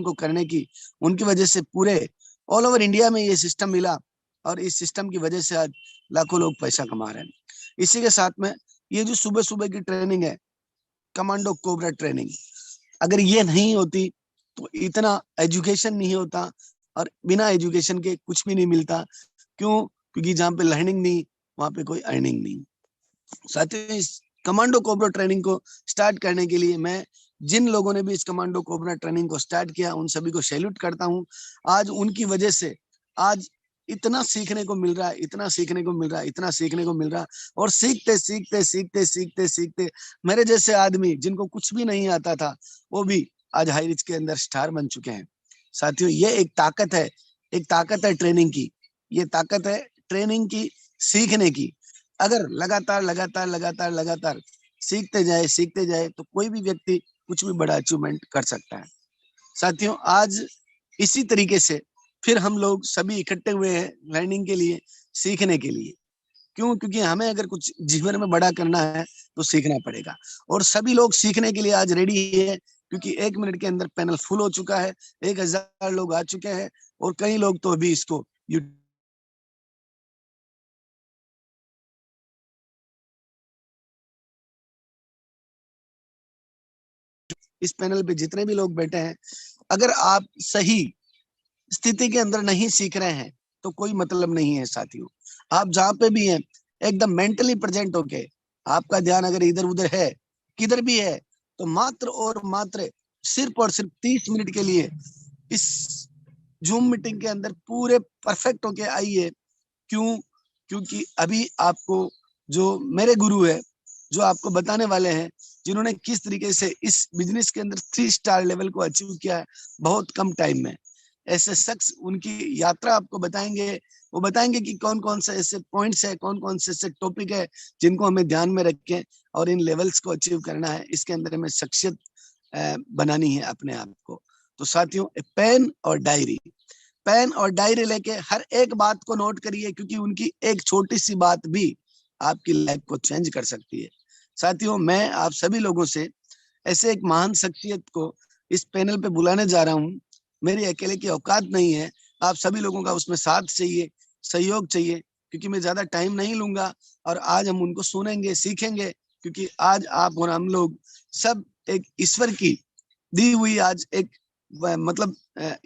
को करने की, उनकी वजह से पूरे ऑल ओवर इंडिया में ये सिस्टम मिला और इस सिस्टम की वजह से आज लाखों लोग पैसा कमा रहे हैं। इसी के साथ में ये जो सुबह सुबह की ट्रेनिंग है, कमांडो कोबरा ट्रेनिंग, अगर ये नहीं होती तो इतना एजुकेशन नहीं होता, और बिना एजुकेशन के कुछ भी नहीं मिलता। क्यों? क्योंकि जहाँ पे लर्निंग नहीं, वहां पे कोई अर्निंग नहीं। साथियों, इस कमांडो कोबरा ट्रेनिंग को स्टार्ट करने के लिए मैं जिन लोगों ने भी इस कमांडो कोबरा ट्रेनिंग को स्टार्ट किया, उन सभी को सैल्यूट करता हूं। आज उनकी वजह से आज इतना सीखने को मिल रहा है, इतना सीखने को मिल रहा है, इतना सीखने को मिल रहा है। और सीखते सीखते सीखते सीखते सीखते मेरे जैसे आदमी जिनको कुछ भी नहीं आता था, वो भी आज हाई रिच के अंदर स्टार बन चुके हैं। साथियों, ये एक ताकत है, एक ताकत है ट्रेनिंग की, ये ताकत है ट्रेनिंग की, सीखने की। अगर लगातार लगातार लगातार लगातार सीखते जाए तो कोई भी व्यक्ति कुछ भी बड़ा अचीवमेंट कर सकता है। साथियों, आज इसी तरीके से फिर हम लोग सभी इकट्ठे हुए हैं लर्निंग के लिए, सीखने के लिए। क्यों? क्योंकि हमें अगर कुछ जीवन में बड़ा करना है तो सीखना पड़ेगा, और सभी लोग सीखने के लिए आज रेडी है, क्योंकि 1 मिनट के अंदर पैनल फुल हो चुका है, 1000 लोग आ चुके हैं, और कई लोग तो अभी इसको इस पैनल पे जितने भी लोग बैठे हैं, अगर आप सही स्थिति के अंदर नहीं सीख रहे हैं तो कोई मतलब नहीं है। साथियों, आप जहाँ पे भी हैं, एकदम मेंटली प्रेजेंट होके, आपका ध्यान अगर इधर उधर है, किधर भी है, तो मात्र और मात्र सिर्फ और सिर्फ 30 मिनट के लिए इस जूम मीटिंग के अंदर पूरे परफेक्ट होके आइए। क्यों? क्योंकि अभी आपको जो मेरे गुरु है, जो आपको बताने वाले हैं, जिन्होंने किस तरीके से इस बिजनेस के अंदर 3 स्टार लेवल को अचीव किया है बहुत कम टाइम में, ऐसे शख्स उनकी यात्रा आपको बताएंगे। वो बताएंगे कि कौन कौन से ऐसे पॉइंट्स है, कौन कौन से ऐसे टॉपिक है जिनको हमें ध्यान में रखें और इन लेवल्स को अचीव करना है। इसके अंदर हमें शख्सियत बनानी है अपने आप को। तो साथियों, पेन और डायरी लेके हर एक बात को नोट करिए, क्योंकि उनकी एक छोटी सी बात भी आपकी लाइफ को चेंज कर सकती है। साथियों, मैं आप सभी लोगों से ऐसे एक महान शख्सियत को इस पैनल पे बुलाने जा रहा हूं। मेरी अकेले की औकात नहीं है, आप सभी लोगों का उसमें साथ चाहिए, सहयोग चाहिए, क्योंकि मैं ज्यादा टाइम नहीं लूंगा और आज हम उनको सुनेंगे, सीखेंगे। क्योंकि आज आप और हम लोग सब एक ईश्वर की दी हुई आज एक मतलब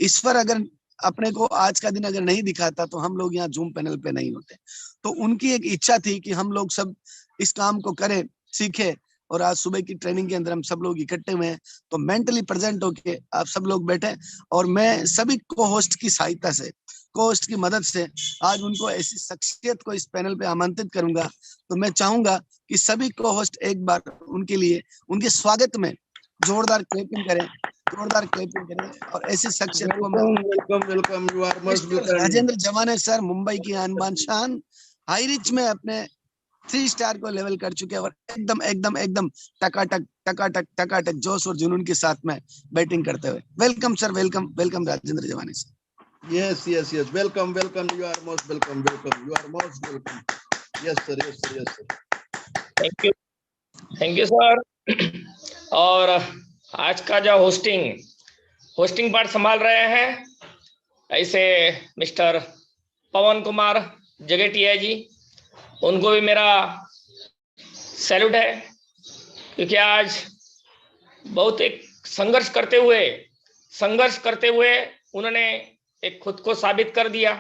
ईश्वर अगर अपने को आज का दिन अगर नहीं दिखाता तो हम लोग यहाँ जूम पैनल पे नहीं होते। तो उनकी एक इच्छा थी कि हम लोग सब इस काम को करें, सीखे, और आज सुबह की ट्रेनिंग के अंदर हम सब लोग इकट्ठे हुए हैं। तो मेंटली प्रेजेंट होके आप सब लोग बैठे, और मैं सभी को होस्ट की सहायता से, को होस्ट की मदद से आज उनको ऐसी शख्सियत को इस पैनल पे आमंत्रित करूंगा। तो मैं चाहूंगा कि सभी को होस्ट एक बार उनके लिए, उनके स्वागत में जोरदार क्लैपिंग करें, जोरदार क्लैपिंग करें। और ऐसी शख्सियत को मैं welcome you are most welcome. Rajendra Jawane sir, Mumbai की आन बान शान, हाई रिच में अपने 3 स्टार को लेवल कर चुके हैं, और एकदम एकदम एकदम टकाटक टकाटक टकाटक जोश और जुनून के साथ में बैटिंग करते हुए। Welcome sir, welcome welcome Rajendra जवानी sir. Yes, welcome, you are most welcome, you are most welcome. Yes sir. Thank you sir. और आज का जो होस्टिंग पार्ट संभाल रहे हैं ऐसे मिस्टर पवन कुमार जगेटिया जी, उनको भी मेरा सैल्यूट है, क्योंकि आज बहुत एक संघर्ष करते हुए उन्होंने एक खुद को साबित कर दिया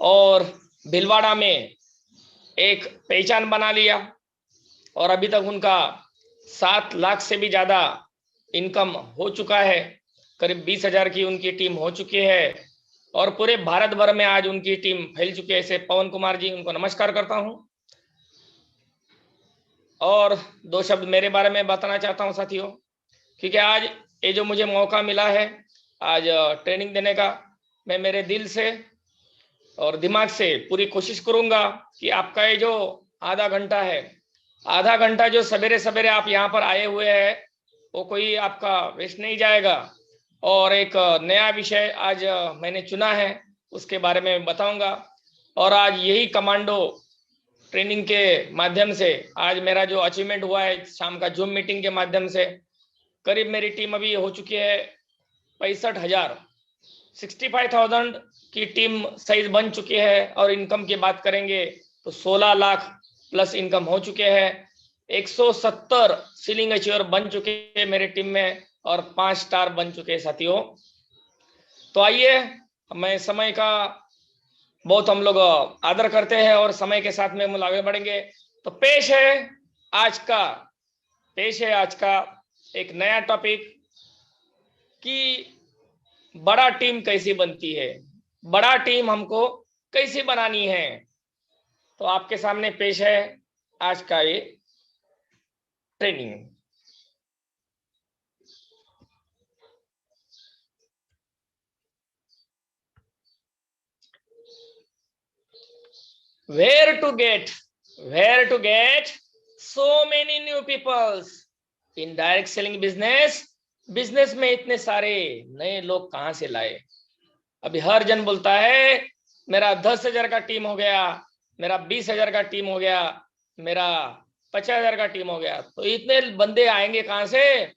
और भीलवाड़ा में एक पहचान बना लिया, और अभी तक उनका 7 लाख से भी ज्यादा इनकम हो चुका है। करीब 20,000 की उनकी टीम हो चुकी है, और पूरे भारत भर में आज उनकी टीम फैल चुकी है। ऐसे पवन कुमार जी, उनको नमस्कार करता हूं। और 2 शब्द मेरे बारे में बताना चाहता हूं साथियों, क्योंकि आज ये जो मुझे मौका मिला है आज ट्रेनिंग देने का, मैं मेरे दिल से और दिमाग से पूरी कोशिश करूंगा कि आपका ये जो आधा घंटा जो सवेरे सवेरे आप यहाँ पर आए हुए हैं, वो कोई आपका वेस्ट नहीं जाएगा। और एक नया विषय आज मैंने चुना है, उसके बारे में बताऊंगा। और आज यही कमांडो ट्रेनिंग के माध्यम से आज मेरा जो अचीवमेंट हुआ है, शाम का जूम मीटिंग के माध्यम से, करीब मेरी टीम अभी हो चुकी है 65,000 65,000 की टीम साइज बन चुकी है। और इनकम की बात करेंगे तो 16 लाख प्लस इनकम हो चुके हैं। 170 सीलिंग अचीवर बन चुके हैं मेरे टीम में और 5 स्टार बन चुके हैं साथियों। तो आइए, मैं समय का बहुत हम लोग आदर करते हैं और समय के साथ में हम आगे बढ़ेंगे। तो पेश है आज का एक नया टॉपिक कि बड़ा टीम कैसी बनती है, बड़ा टीम हमको कैसी बनानी है। तो आपके सामने पेश है आज का ये training. where to get so many new peoples in direct selling business में इतने सारे नए लोग कहां से लाए। अभी हर जन बोलता है मेरा 10,000 का टीम हो गया, मेरा 20,000 का टीम हो गया, मेरा 50,000 का टीम हो गया। तो इतने बंदे आएंगे कहां से,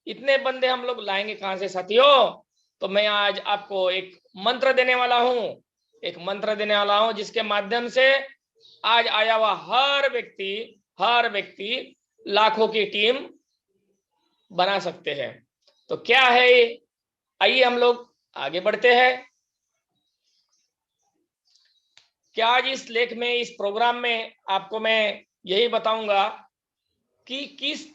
इतने बंदे हम लोग लाएंगे कहां से साथियों। तो मैं आज आपको एक मंत्र देने वाला हूं, जिसके माध्यम से आज आया हुआ हर व्यक्ति लाखों की टीम बना सकते हैं। तो क्या है, आइए हम लोग आगे बढ़ते हैं। क्या आज इस लेख में, इस प्रोग्राम में आपको मैं यही बताऊंगा कि किस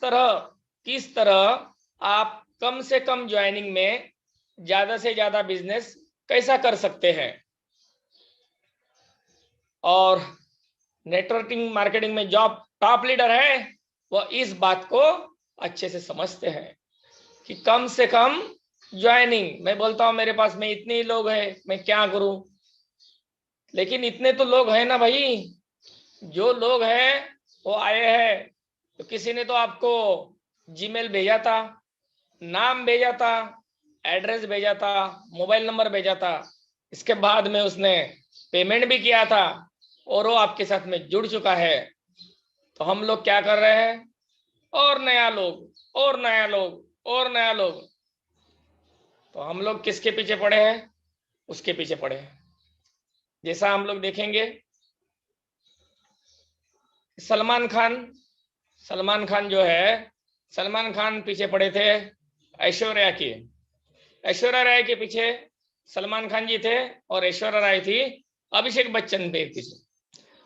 तरह आप कम से कम ज्वाइनिंग में ज्यादा से ज्यादा बिजनेस कैसा कर सकते हैं। और नेटवर्किंग मार्केटिंग में जो टॉप लीडर है वो इस बात को अच्छे से समझते हैं कि कम से कम ज्वाइनिंग। मैं बोलता हूं मेरे पास में इतने ही लोग हैं, मैं क्या करूं। लेकिन इतने तो लोग हैं ना भाई, जो लोग हैं वो आए हैं। तो किसी ने तो आपको जीमेल भेजा था, नाम भेजा था, एड्रेस भेजा था, मोबाइल नंबर भेजा था, इसके बाद में उसने पेमेंट भी किया था और वो आपके साथ में जुड़ चुका है। तो हम लोग क्या कर रहे हैं, और नया लोग। तो हम लोग किसके पीछे पड़े हैं, उसके पीछे पड़े हैं। जैसा हम लोग देखेंगे सलमान खान जो है, सलमान खान पीछे पड़े थे ऐश्वर्या राय के पीछे सलमान खान जी थे और ऐश्वर्या राय थी अभिषेक बच्चन पे पीछे।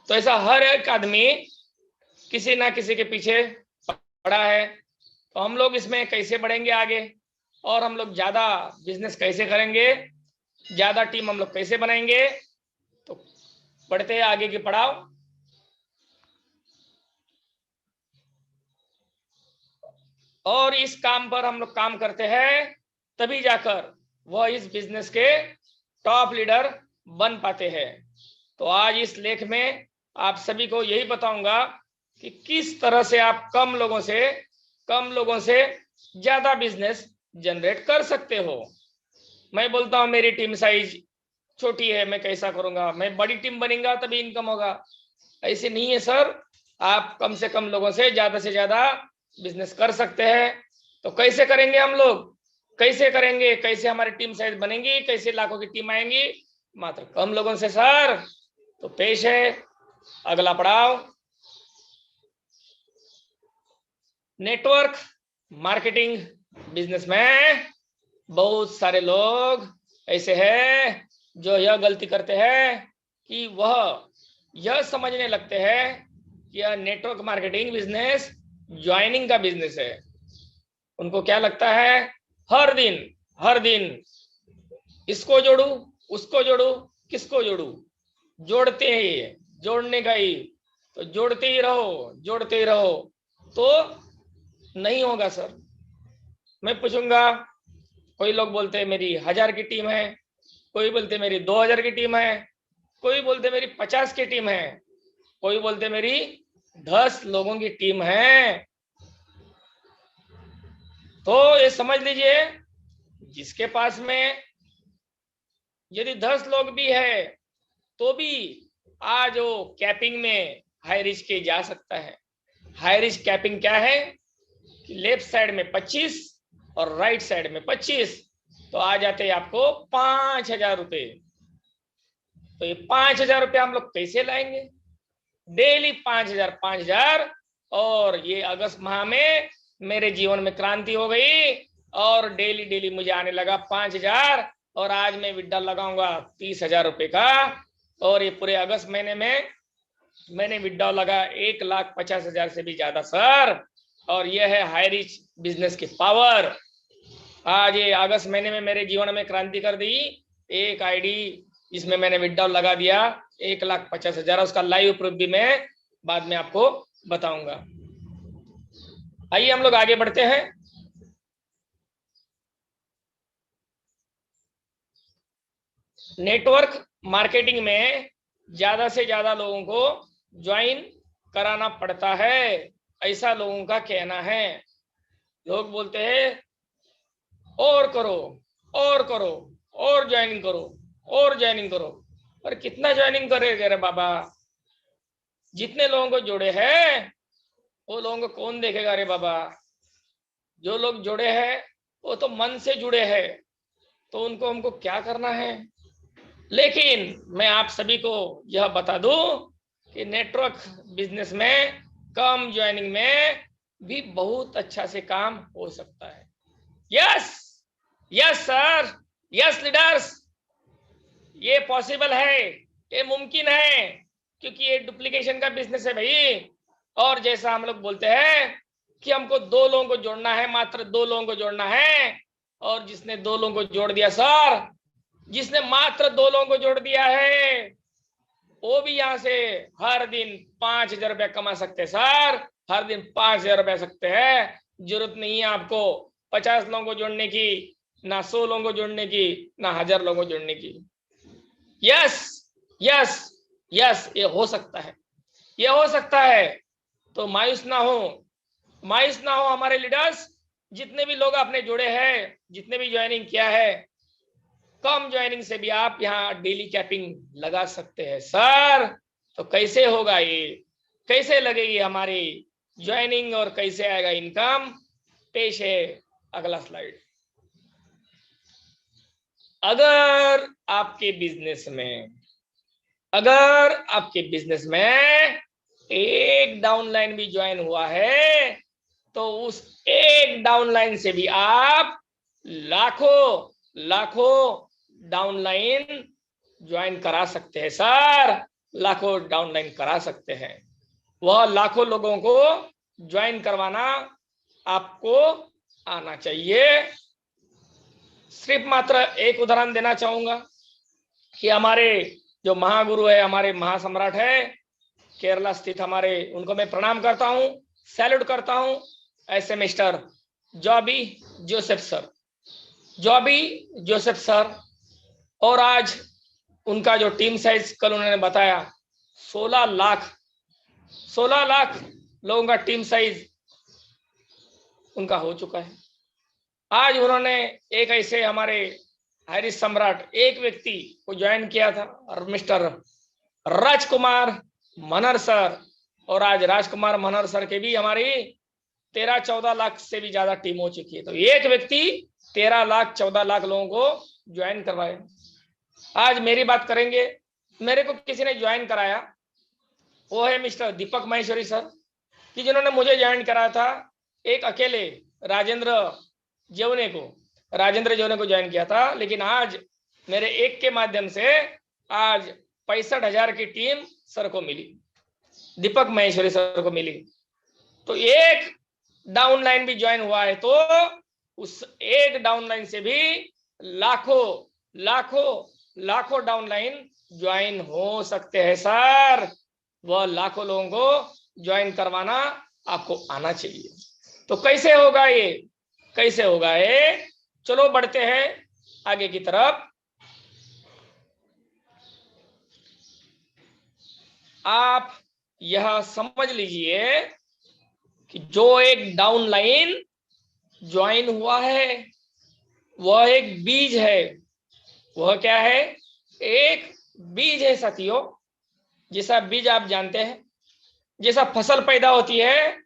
तो ऐसा हर एक आदमी किसी ना किसी के पीछे पड़ा है। तो हम लोग इसमें कैसे बढ़ेंगे आगे, और हम लोग ज्यादा बिजनेस कैसे करेंगे, ज्यादा टीम हम लोग कैसे बनाएंगे। तो बढ़ते हैं आगे की पड़ाव। और इस काम पर हम लोग काम करते हैं तभी जाकर वह इस बिजनेस के टॉप लीडर बन पाते हैं। तो आज इस लेख में आप सभी को यही बताऊंगा कि किस तरह से आप कम लोगों से ज्यादा बिजनेस जनरेट कर सकते हो। मैं बोलता हूं मेरी टीम साइज छोटी है, मैं कैसा करूंगा, मैं बड़ी टीम बनेगा तभी इनकम होगा। ऐसे नहीं है सर, आप कम से कम लोगों से ज्यादा बिजनेस कर सकते हैं। तो कैसे करेंगे हम लोग, कैसे हमारी टीम साइज बनेगी, कैसे लाखों की टीम आएंगी, मात्र कम लोगों से सर। तो पेश है अगला पड़ाव, नेटवर्क मार्केटिंग बिजनेस में बहुत सारे लोग ऐसे हैं जो यह गलती करते हैं कि वह यह समझने लगते हैं कि यह नेटवर्क मार्केटिंग बिजनेस ज्वाइनिंग का बिजनेस है। उनको क्या लगता है, हर दिन इसको जोड़ू, उसको जोड़ू, किसको जोड़ू, जोड़ते ही, जोड़ने का ही, तो जोड़ते ही रहो। तो नहीं होगा सर। मैं पूछूंगा, कोई लोग बोलते हैं मेरी 1000 की टीम है, कोई बोलते मेरी 2000 की टीम है, कोई बोलते मेरी 50 की टीम है, कोई बोलते मेरी 10 लोगों की टीम है। तो ये समझ लीजिए, जिसके पास में यदि 10 लोग भी है तो भी आज वो कैपिंग में हाई रिस्क के जा सकता है। हाई रिस्क कैपिंग क्या है कि लेफ्ट साइड में 25 और राइट साइड में 25, तो आ जाते हैं आपको 5,000 रुपए। तो ये 5,000 रुपये हम लोग कैसे लाएंगे? डेली 5,000 और ये अगस्त माह में मेरे जीवन में क्रांति हो गई और डेली डेली मुझे आने लगा 5,000 और आज मैं विड्रॉल लगाऊंगा 30,000 रुपए का। और ये पूरे अगस्त महीने में मैंने विड्रॉल लगा 1,50,000 से भी ज्यादा सर। और यह है हाई रिच बिजनेस की पावर। आज ये अगस्त महीने में मेरे जीवन में क्रांति कर दी। एक आईडी जिसमें मैंने विड्रॉल लगा दिया 1,50,000, उसका लाइव प्रूफ भी मैं बाद में आपको बताऊंगा। आइए हम लोग आगे बढ़ते हैं। नेटवर्क मार्केटिंग में ज्यादा से ज्यादा लोगों को ज्वाइन कराना पड़ता है, ऐसा लोगों का कहना है। लोग बोलते हैं और करो और करो और ज्वाइनिंग करो और ज्वाइनिंग करो। पर कितना ज्वाइनिंग करेगा रे बाबा? जितने लोगों को जोड़े हैं वो लोगों को कौन देखेगा रे बाबा? जो लोग जुड़े हैं वो तो मन से जुड़े हैं, तो उनको हमको क्या करना है? लेकिन मैं आप सभी को यह बता दूं कि नेटवर्क बिजनेस में कम ज्वाइनिंग में भी बहुत अच्छा से काम हो सकता है। Yes yes sir, yes leaders, ये पॉसिबल है, ये मुमकिन है, क्योंकि ये डुप्लीकेशन का बिजनेस है भाई। और जैसा हम लोग बोलते हैं कि हमको 2 लोगों को जोड़ना है, मात्र 2 लोगों को जोड़ना है। और जिसने 2 लोगों को जोड़ दिया सर, जिसने मात्र 2 लोगों को जोड़ दिया है, वो भी यहाँ से हर दिन 5,000 रुपया कमा सकते हैं सर। हर दिन 5,000 रुपया सकते हैं। जरूरत नहीं है आपको 50 लोगों को जोड़ने की, ना 100 लोगों को जोड़ने की, ना 1000 लोगों को जोड़ने की। यस यस यस, ये हो सकता है, ये हो सकता है। तो मायूस ना हो, मायूस ना हो हमारे लीडर्स। जितने भी लोग आपने जुड़े हैं, जितने भी ज्वाइनिंग किया है, कम ज्वाइनिंग से भी आप यहाँ डेली कैपिंग लगा सकते हैं सर। तो कैसे होगा ये, कैसे लगेगी हमारी ज्वाइनिंग और कैसे आएगा इनकम? पेश है अगला स्लाइड। अगर आपके बिजनेस में एक डाउनलाइन भी ज्वाइन हुआ है, तो उस एक डाउनलाइन से भी आप लाखों डाउनलाइन ज्वाइन करा सकते हैं सर। लाखों डाउनलाइन करा सकते हैं। वह लाखों लोगों को ज्वाइन करवाना आपको आना चाहिए। सिर्फ मात्र एक उदाहरण देना चाहूंगा कि हमारे जो महागुरु है, हमारे महासम्राट है केरला स्थित हमारे, उनको मैं प्रणाम करता हूं, सैल्यूट करता हूं। ऐसे मिस्टर जॉबी जोसेफ सर। और आज उनका जो टीम साइज कल उन्होंने बताया 16 लाख लोगों का टीम साइज उनका हो चुका है। आज उन्होंने एक ऐसे हमारे हाई सम्राट एक व्यक्ति को ज्वाइन किया था, और मिस्टर राजकुमार मनहर सर। और आज राजकुमार मनहर सर के भी हमारी 13-14 लाख से भी ज्यादा टीम हो चुकी है। तो एक व्यक्ति 13 लाख 14 लाख लोगों को ज्वाइन करवाए। आज मेरी बात करेंगे, मेरे को किसी ने ज्वाइन कराया, वो है मिस्टर दीपक माहेश्वरी सर, कि जिन्होंने मुझे ज्वाइन कराया था एक अकेले राजेंद्र जेवने को ज्वाइन किया था। लेकिन आज मेरे एक के माध्यम से आज 65,000 की टीम सर को मिली, दीपक माहेश्वरी सर को मिली। तो एक डाउनलाइन भी ज्वाइन हुआ है, तो उस एक डाउनलाइन से भी लाखों डाउनलाइन ज्वाइन हो सकते हैं सर। वह लाखों लोगों को ज्वाइन करवाना आपको आना चाहिए। तो कैसे होगा ये, चलो बढ़ते हैं आगे की तरफ। आप यह समझ लीजिए कि जो एक डाउनलाइन ज्वाइन हुआ है वह एक बीज है। वह क्या है? एक बीज है साथियों। जैसा बीज आप जानते हैं, जैसा फसल पैदा होती है,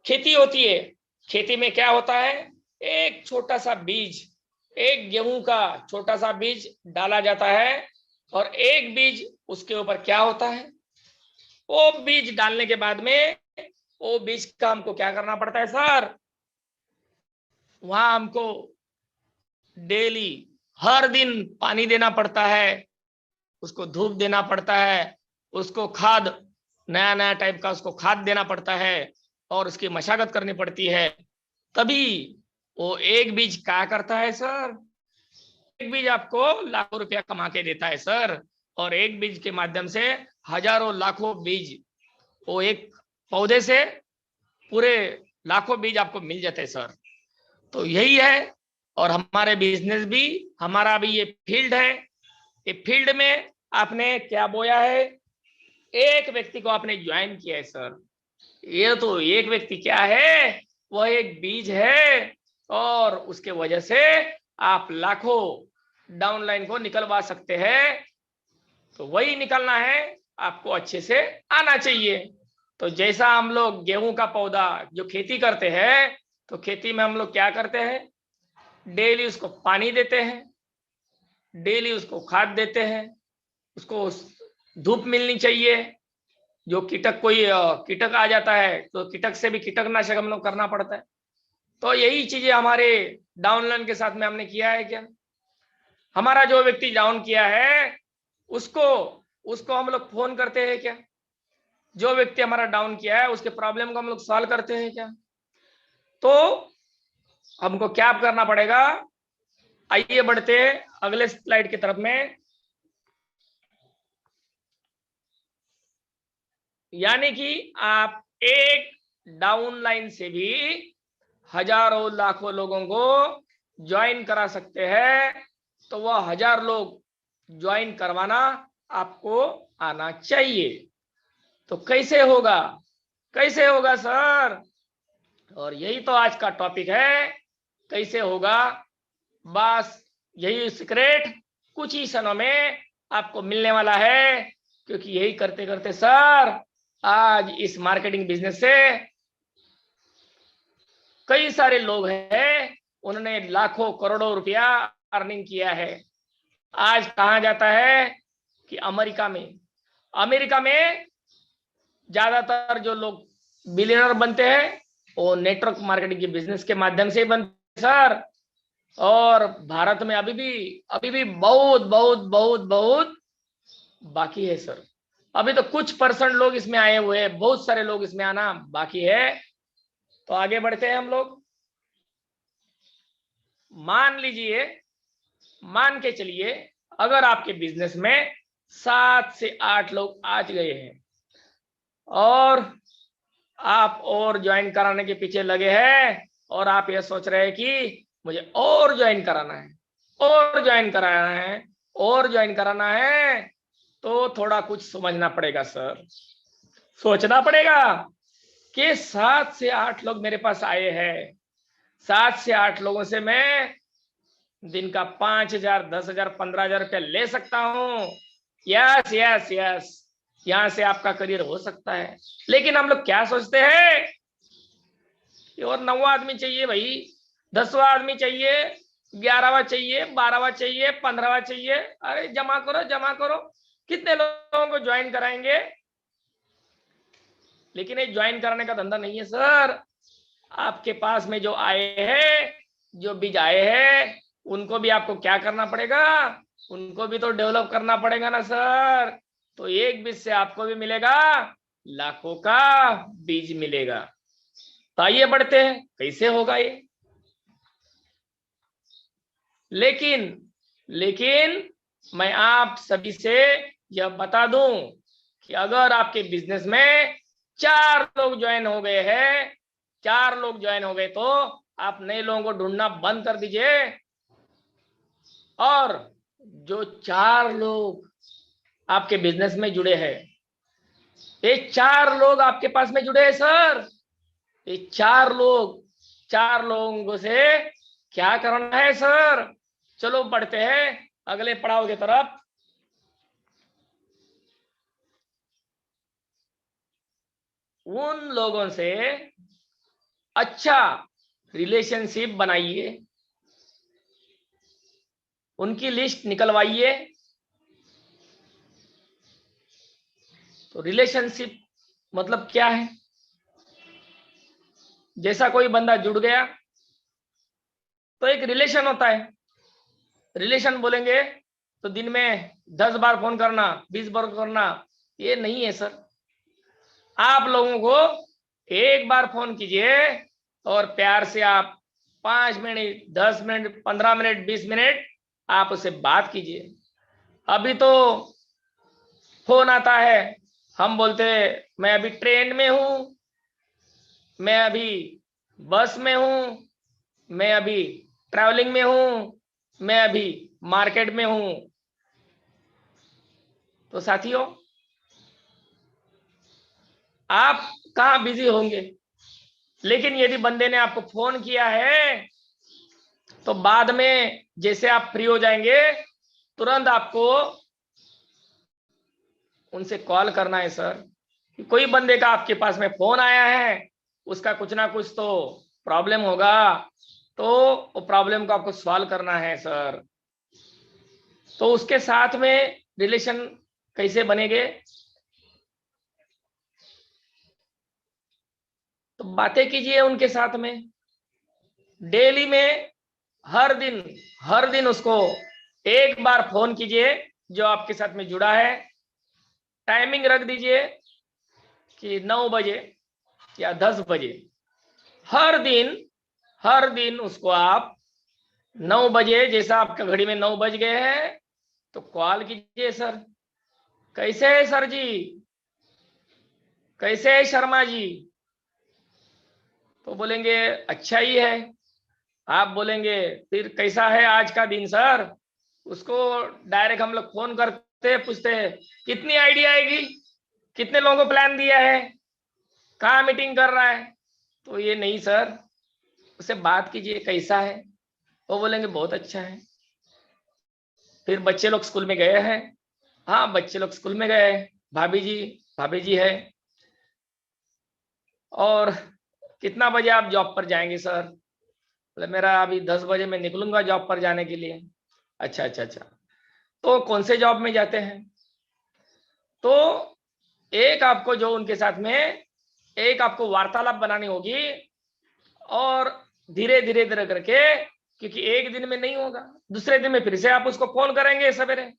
खेती होती है, खेती में क्या होता है? एक छोटा सा बीज, एक गेहूं का छोटा सा बीज डाला जाता है और एक बीज उसके ऊपर क्या होता है, वो बीज डालने के बाद में वो बीज का हमको क्या करना पड़ता है सर, वहां हमको डेली हर दिन पानी देना पड़ता है, उसको धूप देना पड़ता है, उसको खाद नया नया टाइप का उसको खाद देना पड़ता है और उसकी मशागत करनी पड़ती है, तभी वो एक बीज क्या करता है सर, एक बीज आपको लाखों रुपया कमा के देता है सर। और एक बीज के माध्यम से हजारों लाखों बीज, वो एक पौधे से पूरे लाखों बीज आपको मिल जाते हैं सर। तो यही है, और हमारे बिजनेस भी, हमारा भी ये फील्ड है, ये फील्ड में आपने क्या बोया है, एक व्यक्ति को आपने ज्वाइन किया है सर, ये तो एक व्यक्ति क्या है, वह एक बीज है और उसके वजह से आप लाखों डाउनलाइन को निकलवा सकते हैं। तो वही निकलना है, आपको अच्छे से आना चाहिए। तो जैसा हम लोग गेहूं का पौधा जो खेती करते हैं, तो खेती में हम लोग क्या करते हैं, डेली उसको पानी देते हैं, डेली उसको खाद देते हैं, उसको धूप मिलनी चाहिए, जो कीटक कोई कीटक आ जाता है तो कीटक से भी कीटकनाशक हम लोग करना पड़ता है। तो यही चीजें हमारे डाउनलाइन के साथ में हमने किया है। क्या हमारा जो व्यक्ति डाउन किया है उसको उसको हम लोग फोन करते हैं क्या, जो व्यक्ति हमारा डाउन किया है उसके प्रॉब्लम को हम लोग सॉल्व करते हैं क्या। तो हमको क्या करना पड़ेगा, आइए बढ़ते अगले स्लाइड की तरफ में। यानी कि आप एक डाउन लाइन से भी हजारों लाखों लोगों को ज्वाइन करा सकते हैं। तो वह 1000 लोग ज्वाइन करवाना आपको आना चाहिए। तो कैसे होगा, कैसे होगा सर, और यही तो आज का टॉपिक है, कैसे होगा। बस यही सीक्रेट कुछ ही क्षणों में आपको मिलने वाला है, क्योंकि यही करते करते सर आज इस मार्केटिंग बिजनेस से कई सारे लोग हैं, उन्होंने लाखों करोड़ों रुपया अर्निंग किया है। आज कहा जाता है कि अमेरिका में ज्यादातर जो लोग बिलियनर बनते हैं वो नेटवर्क मार्केटिंग के बिजनेस के माध्यम से ही बनते हैं सर। और भारत में अभी भी बहुत बहुत बहुत बहुत बाकी है सर। अभी तो कुछ % लोग इसमें आए हुए हैं, बहुत सारे लोग इसमें आना बाकी है। तो आगे बढ़ते हैं हम लोग। मान लीजिए, मान के चलिए, अगर आपके बिजनेस में 7 से 8 लोग आज गए हैं और आप और ज्वाइन कराने के पीछे लगे हैं, और आप ये सोच रहे हैं कि मुझे और ज्वाइन कराना है, और ज्वाइन कराना है, और ज्वाइन कराना है, तो थोड़ा कुछ समझना पड़ेगा सर, सोचना पड़ेगा कि 7 से 8 लोग मेरे पास आए हैं, 7 से 8 लोगों से मैं दिन का 5000, 10,000, 15,000 रुपया ले सकता हूं। यस यस यस, यहां से आपका करियर हो सकता है। लेकिन हम लोग क्या सोचते हैं कि और 9वां आदमी चाहिए भाई, 10वां आदमी चाहिए, 11वां चाहिए, 12वां चाहिए, 15वां चाहिए। अरे जमा करो जमा करो, कितने लोगों को ज्वाइन कराएंगे। लेकिन ये ज्वाइन कराने का धंधा नहीं है सर। आपके पास में जो आए हैं, जो बीज आए हैं, उनको भी आपको क्या करना पड़ेगा, उनको भी तो डेवलप करना पड़ेगा ना सर। तो एक बीज से आपको भी मिलेगा, लाखों का बीज मिलेगा। तो आइए बढ़ते हैं, कैसे होगा ये। लेकिन मैं आप सभी से यह बता दूं कि अगर आपके बिजनेस में 4 लोग ज्वाइन हो गए हैं, 4 लोग ज्वाइन हो गए, तो आप नए लोगों को ढूंढना बंद कर दीजिए। और जो 4 लोग आपके बिजनेस में जुड़े हैं, ये 4 लोग आपके पास में जुड़े हैं सर, ये 4 लोगों से क्या करना है सर। चलो बढ़ते हैं अगले पड़ाव की तरफ। उन लोगों से अच्छा रिलेशनशिप बनाइए, उनकी लिस्ट निकलवाइए। तो रिलेशनशिप मतलब क्या है? जैसा कोई बंदा जुड़ गया तो एक रिलेशन होता है। रिलेशन बोलेंगे तो दिन में 10 बार फोन करना, 20 बार करना, ये नहीं है सर। आप लोगों को एक बार फोन कीजिए और प्यार से आप 5 मिनट, 10 मिनट, 15 मिनट, 20 मिनट आप उससे बात कीजिए। अभी तो फोन आता है, हम बोलते मैं अभी ट्रेन में हूं, मैं अभी बस में हूं, मैं अभी ट्रैवलिंग में हूं, मैं अभी मार्केट में हूं। तो साथियों, आप कहां बिजी होंगे, लेकिन यदि बंदे ने आपको फोन किया है तो बाद में जैसे आप फ्री हो जाएंगे तुरंत आपको उनसे कॉल करना है सर। कोई बंदे का आपके पास में फोन आया है, उसका कुछ ना कुछ तो प्रॉब्लम होगा, तो वो प्रॉब्लम को आपको सॉल्व करना है सर। तो उसके साथ में रिलेशन कैसे बनेंगे? तो बातें कीजिए उनके साथ में, डेली में, हर दिन उसको एक बार फोन कीजिए जो आपके साथ में जुड़ा है। टाइमिंग रख दीजिए कि 9 बजे या 10 बजे। हर दिन उसको आप 9 बजे, जैसा आपका घड़ी में 9 बज गए हैं तो कॉल कीजिए। सर कैसे है सर जी, कैसे है शर्मा जी? तो बोलेंगे अच्छा ही है। आप बोलेंगे फिर कैसा है आज का दिन सर? उसको डायरेक्ट हम लोग फोन करते पूछते हैं कितनी आइडिया आएगी, कितने लोगों को प्लान दिया है, कहाँ मीटिंग कर रहा है? तो ये नहीं सर, उससे बात कीजिए कैसा है। वो बोलेंगे बहुत अच्छा है। फिर बच्चे लोग स्कूल में गए हैं? हाँ बच्चे लोग स्कूल में गए। भाभी जी है। और कितना बजे आप जॉब पर जाएंगे सर? बोले मेरा अभी 10 बजे मैं निकलूंगा जॉब पर जाने के लिए। अच्छा अच्छा अच्छा, तो कौन से जॉब में जाते हैं? तो एक आपको जो उनके साथ में एक आपको वार्तालाप बनानी होगी, और धीरे धीरे धीरे करके, क्योंकि एक दिन में नहीं होगा, दूसरे दिन में फिर से आप उसको फोन करेंगे सवेरे।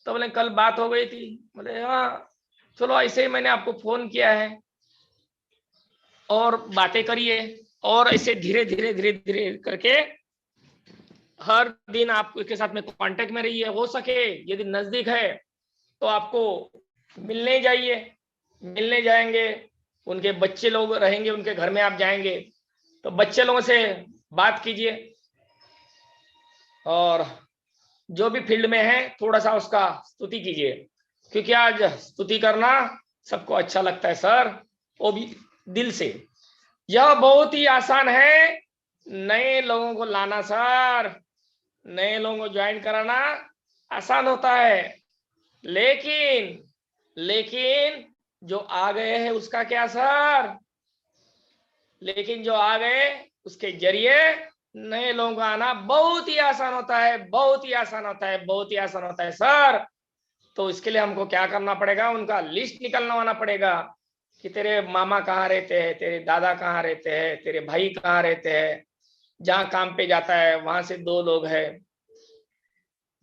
तो बोले कल बात हो गई थी। बोले हाँ चलो ऐसे ही मैंने आपको फोन किया है, और बातें करिए। और ऐसे धीरे धीरे धीरे धीरे करके हर दिन आप उसके साथ में कांटेक्ट में रहिए। हो सके यदि नजदीक है तो आपको मिलने जाइए, मिलने जाएंगे। उनके बच्चे लोग रहेंगे, उनके घर में आप जाएंगे तो बच्चे लोगों से बात कीजिए। और जो भी फील्ड में है थोड़ा सा उसका स्तुति कीजिए, क्योंकि आज स्तुति करना सबको अच्छा लगता है सर, वो भी दिल से। यह बहुत ही आसान है नए लोगों को लाना सर, नए लोगों को ज्वाइन कराना आसान होता है, लेकिन जो आ गए हैं उसका क्या सर? लेकिन जो आ गए उसके जरिए नए लोगों का आना बहुत ही आसान होता है, बहुत ही आसान होता है, बहुत ही आसान होता है सर। तो इसके लिए हमको क्या करना पड़ेगा? उनका लिस्ट निकलवाना पड़ेगा कि तेरे मामा कहाँ रहते हैं, तेरे दादा कहाँ रहते हैं, तेरे भाई कहाँ रहते हैं, जहाँ काम पे जाता है वहां से 2 लोग हैं।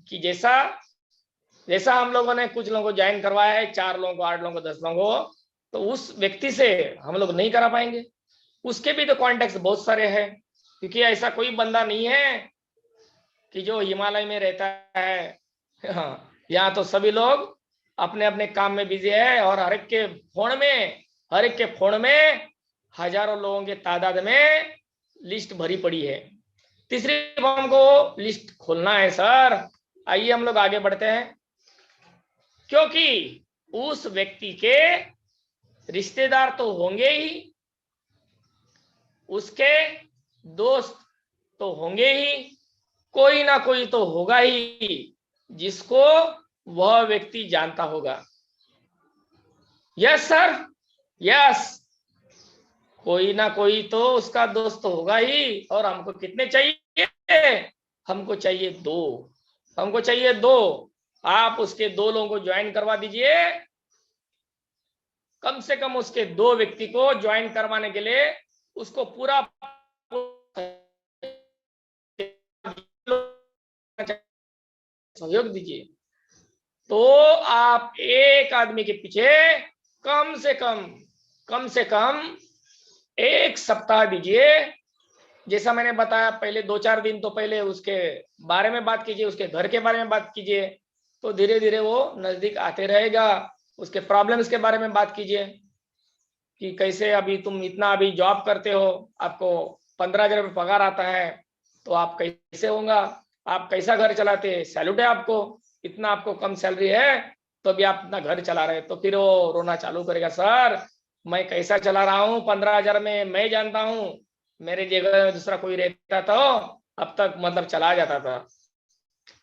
कि जैसा जैसा हम लोगों ने कुछ लोगों को ज्वाइन करवाया है, 4 लोगों को, 8 लोगों को, 10 लोगों को, तो उस व्यक्ति से हम लोग नहीं करा पाएंगे। उसके भी तो कॉन्टेक्ट बहुत सारे हैं, क्योंकि ऐसा कोई बंदा नहीं है कि जो हिमालय में रहता है। हाँ, यहाँ तो सभी लोग अपने अपने काम में बिजी है, और हर एक के फोन में हजारों लोगों के तादाद में लिस्ट भरी पड़ी है। तीसरी हमको लिस्ट खोलना है सर। आइए हम लोग आगे बढ़ते हैं, क्योंकि उस व्यक्ति के रिश्तेदार तो होंगे ही, उसके दोस्त तो होंगे ही, कोई ना कोई तो होगा ही जिसको वह व्यक्ति जानता होगा। यस सर, यस, कोई ना कोई तो उसका दोस्त होगा ही। और हमको कितने चाहिए? हमको चाहिए 2। हमको चाहिए 2, आप उसके 2 लोगों को ज्वाइन करवा दीजिए। कम से कम उसके 2 व्यक्ति को ज्वाइन करवाने के लिए उसको पूरा सहयोग दीजिए। तो आप एक आदमी के पीछे कम से कम 1 सप्ताह दीजिए। जैसा मैंने बताया पहले 2-4 दिन तो पहले उसके बारे में बात कीजिए, उसके घर के बारे में बात कीजिए, तो धीरे धीरे वो नजदीक आते रहेगा। उसके प्रॉब्लम्स के बारे में बात कीजिए कि कैसे अभी तुम इतना अभी जॉब करते हो, आपको 15,000 रुपये पगार आता है, तो आप कैसे होगा, आप कैसा घर चलाते हैं, सैल्यूट है आपको, इतना आपको कम सैलरी है तो भी आप अपना घर चला रहे। तो फिर वो रोना चालू करेगा, सर मैं कैसा चला रहा हूँ, 15,000 में मैं जानता हूँ, मेरे जगह दूसरा कोई रहता तो अब तक मतलब चला जाता था।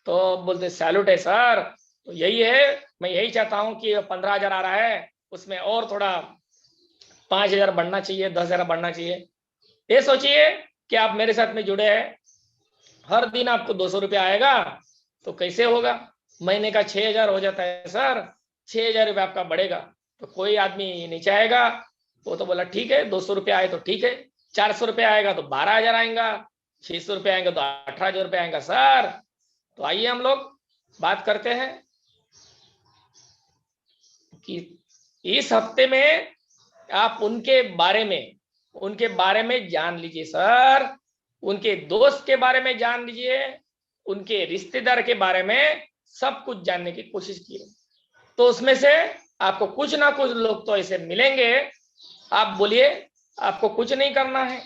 तो बोलते सैल्यूट है सर। तो यही है, मैं यही चाहता हूँ कि 15,000 आ रहा है उसमें और थोड़ा 5,000 बढ़ना चाहिए, 10,000 बढ़ना चाहिए। ये सोचिए कि आप मेरे साथ में जुड़े हैं, हर दिन आपको 200 रुपया आएगा तो कैसे होगा, महीने का 6,000 हो जाता है सर, 6,000 रुपये आपका बढ़ेगा। तो कोई आदमी नहीं चाहेगा, वो तो बोला ठीक है 200 रुपये आए तो ठीक है, 400 रुपये आएगा तो 12,000 आएगा, 600 रुपये आएंगे तो 18,000 रुपये आएगा सर। तो आइए हम लोग बात करते हैं कि इस हफ्ते में आप उनके बारे में जान लीजिए सर, उनके दोस्त के बारे में जान लीजिए, उनके रिश्तेदार के बारे में सब कुछ जानने की कोशिश कीजिए। तो उसमें से आपको कुछ ना कुछ लोग तो ऐसे मिलेंगे, आप बोलिए आपको कुछ नहीं करना है,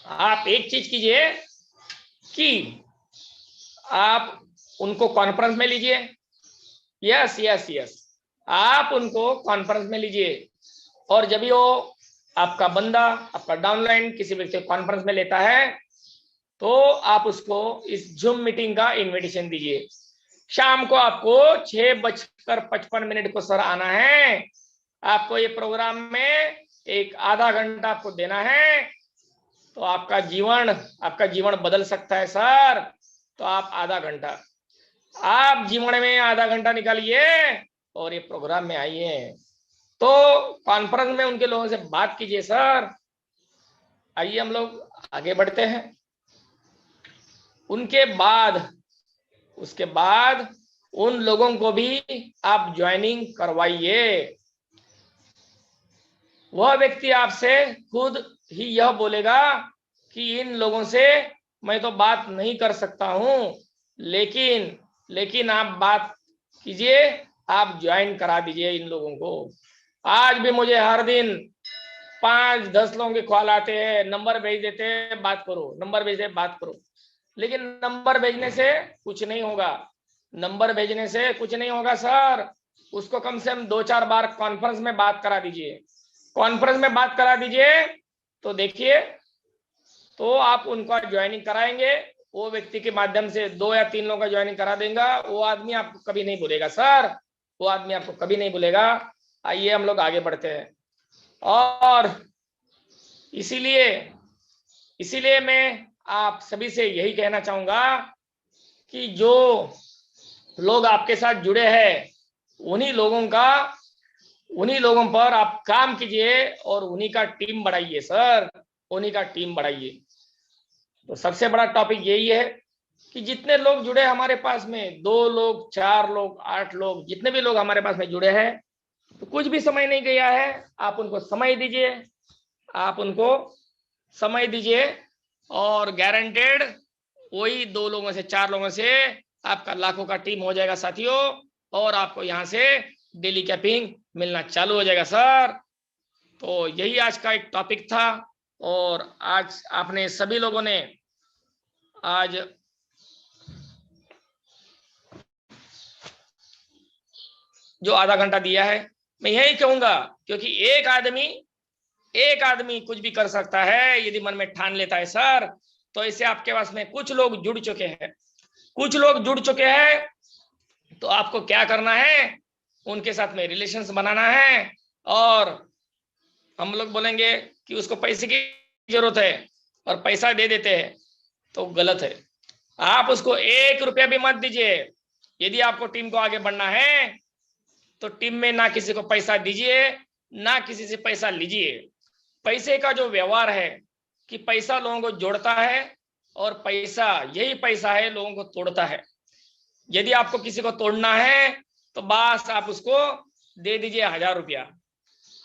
आप एक चीज कीजिए कि आप उनको कॉन्फ्रेंस में लीजिए। यस यस यस, आप उनको कॉन्फ्रेंस में लीजिए, और जब भी वो आपका बंदा, आपका डाउनलाइन किसी व्यक्ति को कॉन्फ्रेंस में लेता है तो आप उसको इस जूम मीटिंग का इनविटेशन दीजिए। शाम को आपको 6:55 को सर आना है, आपको ये प्रोग्राम में एक आधा घंटा आपको देना है, तो आपका जीवन बदल सकता है सर। तो आप जीवन में आधा घंटा निकालिए और ये प्रोग्राम में आइए। तो कॉन्फ्रेंस में उनके लोगों से बात कीजिए सर। आइए हम लोग आगे बढ़ते हैं। उसके बाद उन लोगों को भी आप ज्वाइनिंग करवाइए। वह व्यक्ति आपसे खुद ही यह बोलेगा कि इन लोगों से मैं तो बात नहीं कर सकता हूं, लेकिन आप बात कीजिए, आप ज्वाइन करा दीजिए इन लोगों को। आज भी मुझे हर दिन 5-10 लोगों के कॉल आते हैं, नंबर भेज देते हैं बात करो, नंबर भेज दे बात करो, लेकिन नंबर भेजने से कुछ नहीं होगा सर। उसको कम से कम 2-4 बार कॉन्फ्रेंस में बात करा दीजिए। तो देखिए, तो आप उनका ज्वाइनिंग कराएंगे, वो व्यक्ति के माध्यम से 2 या 3 लोगों का ज्वाइनिंग करा देगा, वो आदमी आपको कभी नहीं भूलेगा सर, वो आदमी आपको कभी नहीं भूलेगा। आइए हम लोग आगे बढ़ते हैं। और इसीलिए मैं आप सभी से यही कहना चाहूंगा कि जो लोग आपके साथ जुड़े हैं उन्हीं लोगों पर आप काम कीजिए और उन्हीं का टीम बढ़ाइए सर, उन्हीं का टीम बढ़ाइए। तो सबसे बड़ा टॉपिक यही है कि जितने लोग जुड़े हमारे पास में, 2 लोग, 4 लोग, 8 लोग, जितने भी लोग हमारे पास में जुड़े हैं, तो कुछ भी समय नहीं गया है, आप उनको समय दीजिए, और गारंटेड वही 2 लोगों से, 4 लोगों से आपका लाखों का टीम हो जाएगा साथियों, और आपको यहाँ से डेली कैपिंग मिलना चालू हो जाएगा सर। तो यही आज का एक टॉपिक था, और आज आपने सभी लोगों ने आज जो आधा घंटा दिया है, मैं यही कहूंगा, क्योंकि एक आदमी कुछ भी कर सकता है यदि मन में ठान लेता है सर। तो इससे आपके पास में कुछ लोग जुड़ चुके हैं, तो आपको क्या करना है, उनके साथ में रिलेशंस बनाना है। और हम लोग बोलेंगे कि उसको पैसे की जरूरत है और पैसा दे देते हैं, तो गलत है। आप उसको 1 रुपया भी मत दीजिए। यदि आपको टीम को आगे बढ़ना है तो टीम में ना किसी को पैसा दीजिए, ना किसी से पैसा लीजिए। पैसे का जो व्यवहार है कि पैसा लोगों को जोड़ता है और पैसा, यही पैसा है लोगों को तोड़ता है। यदि आपको किसी को तोड़ना है तो बस आप उसको दे दीजिए 1000 रुपया,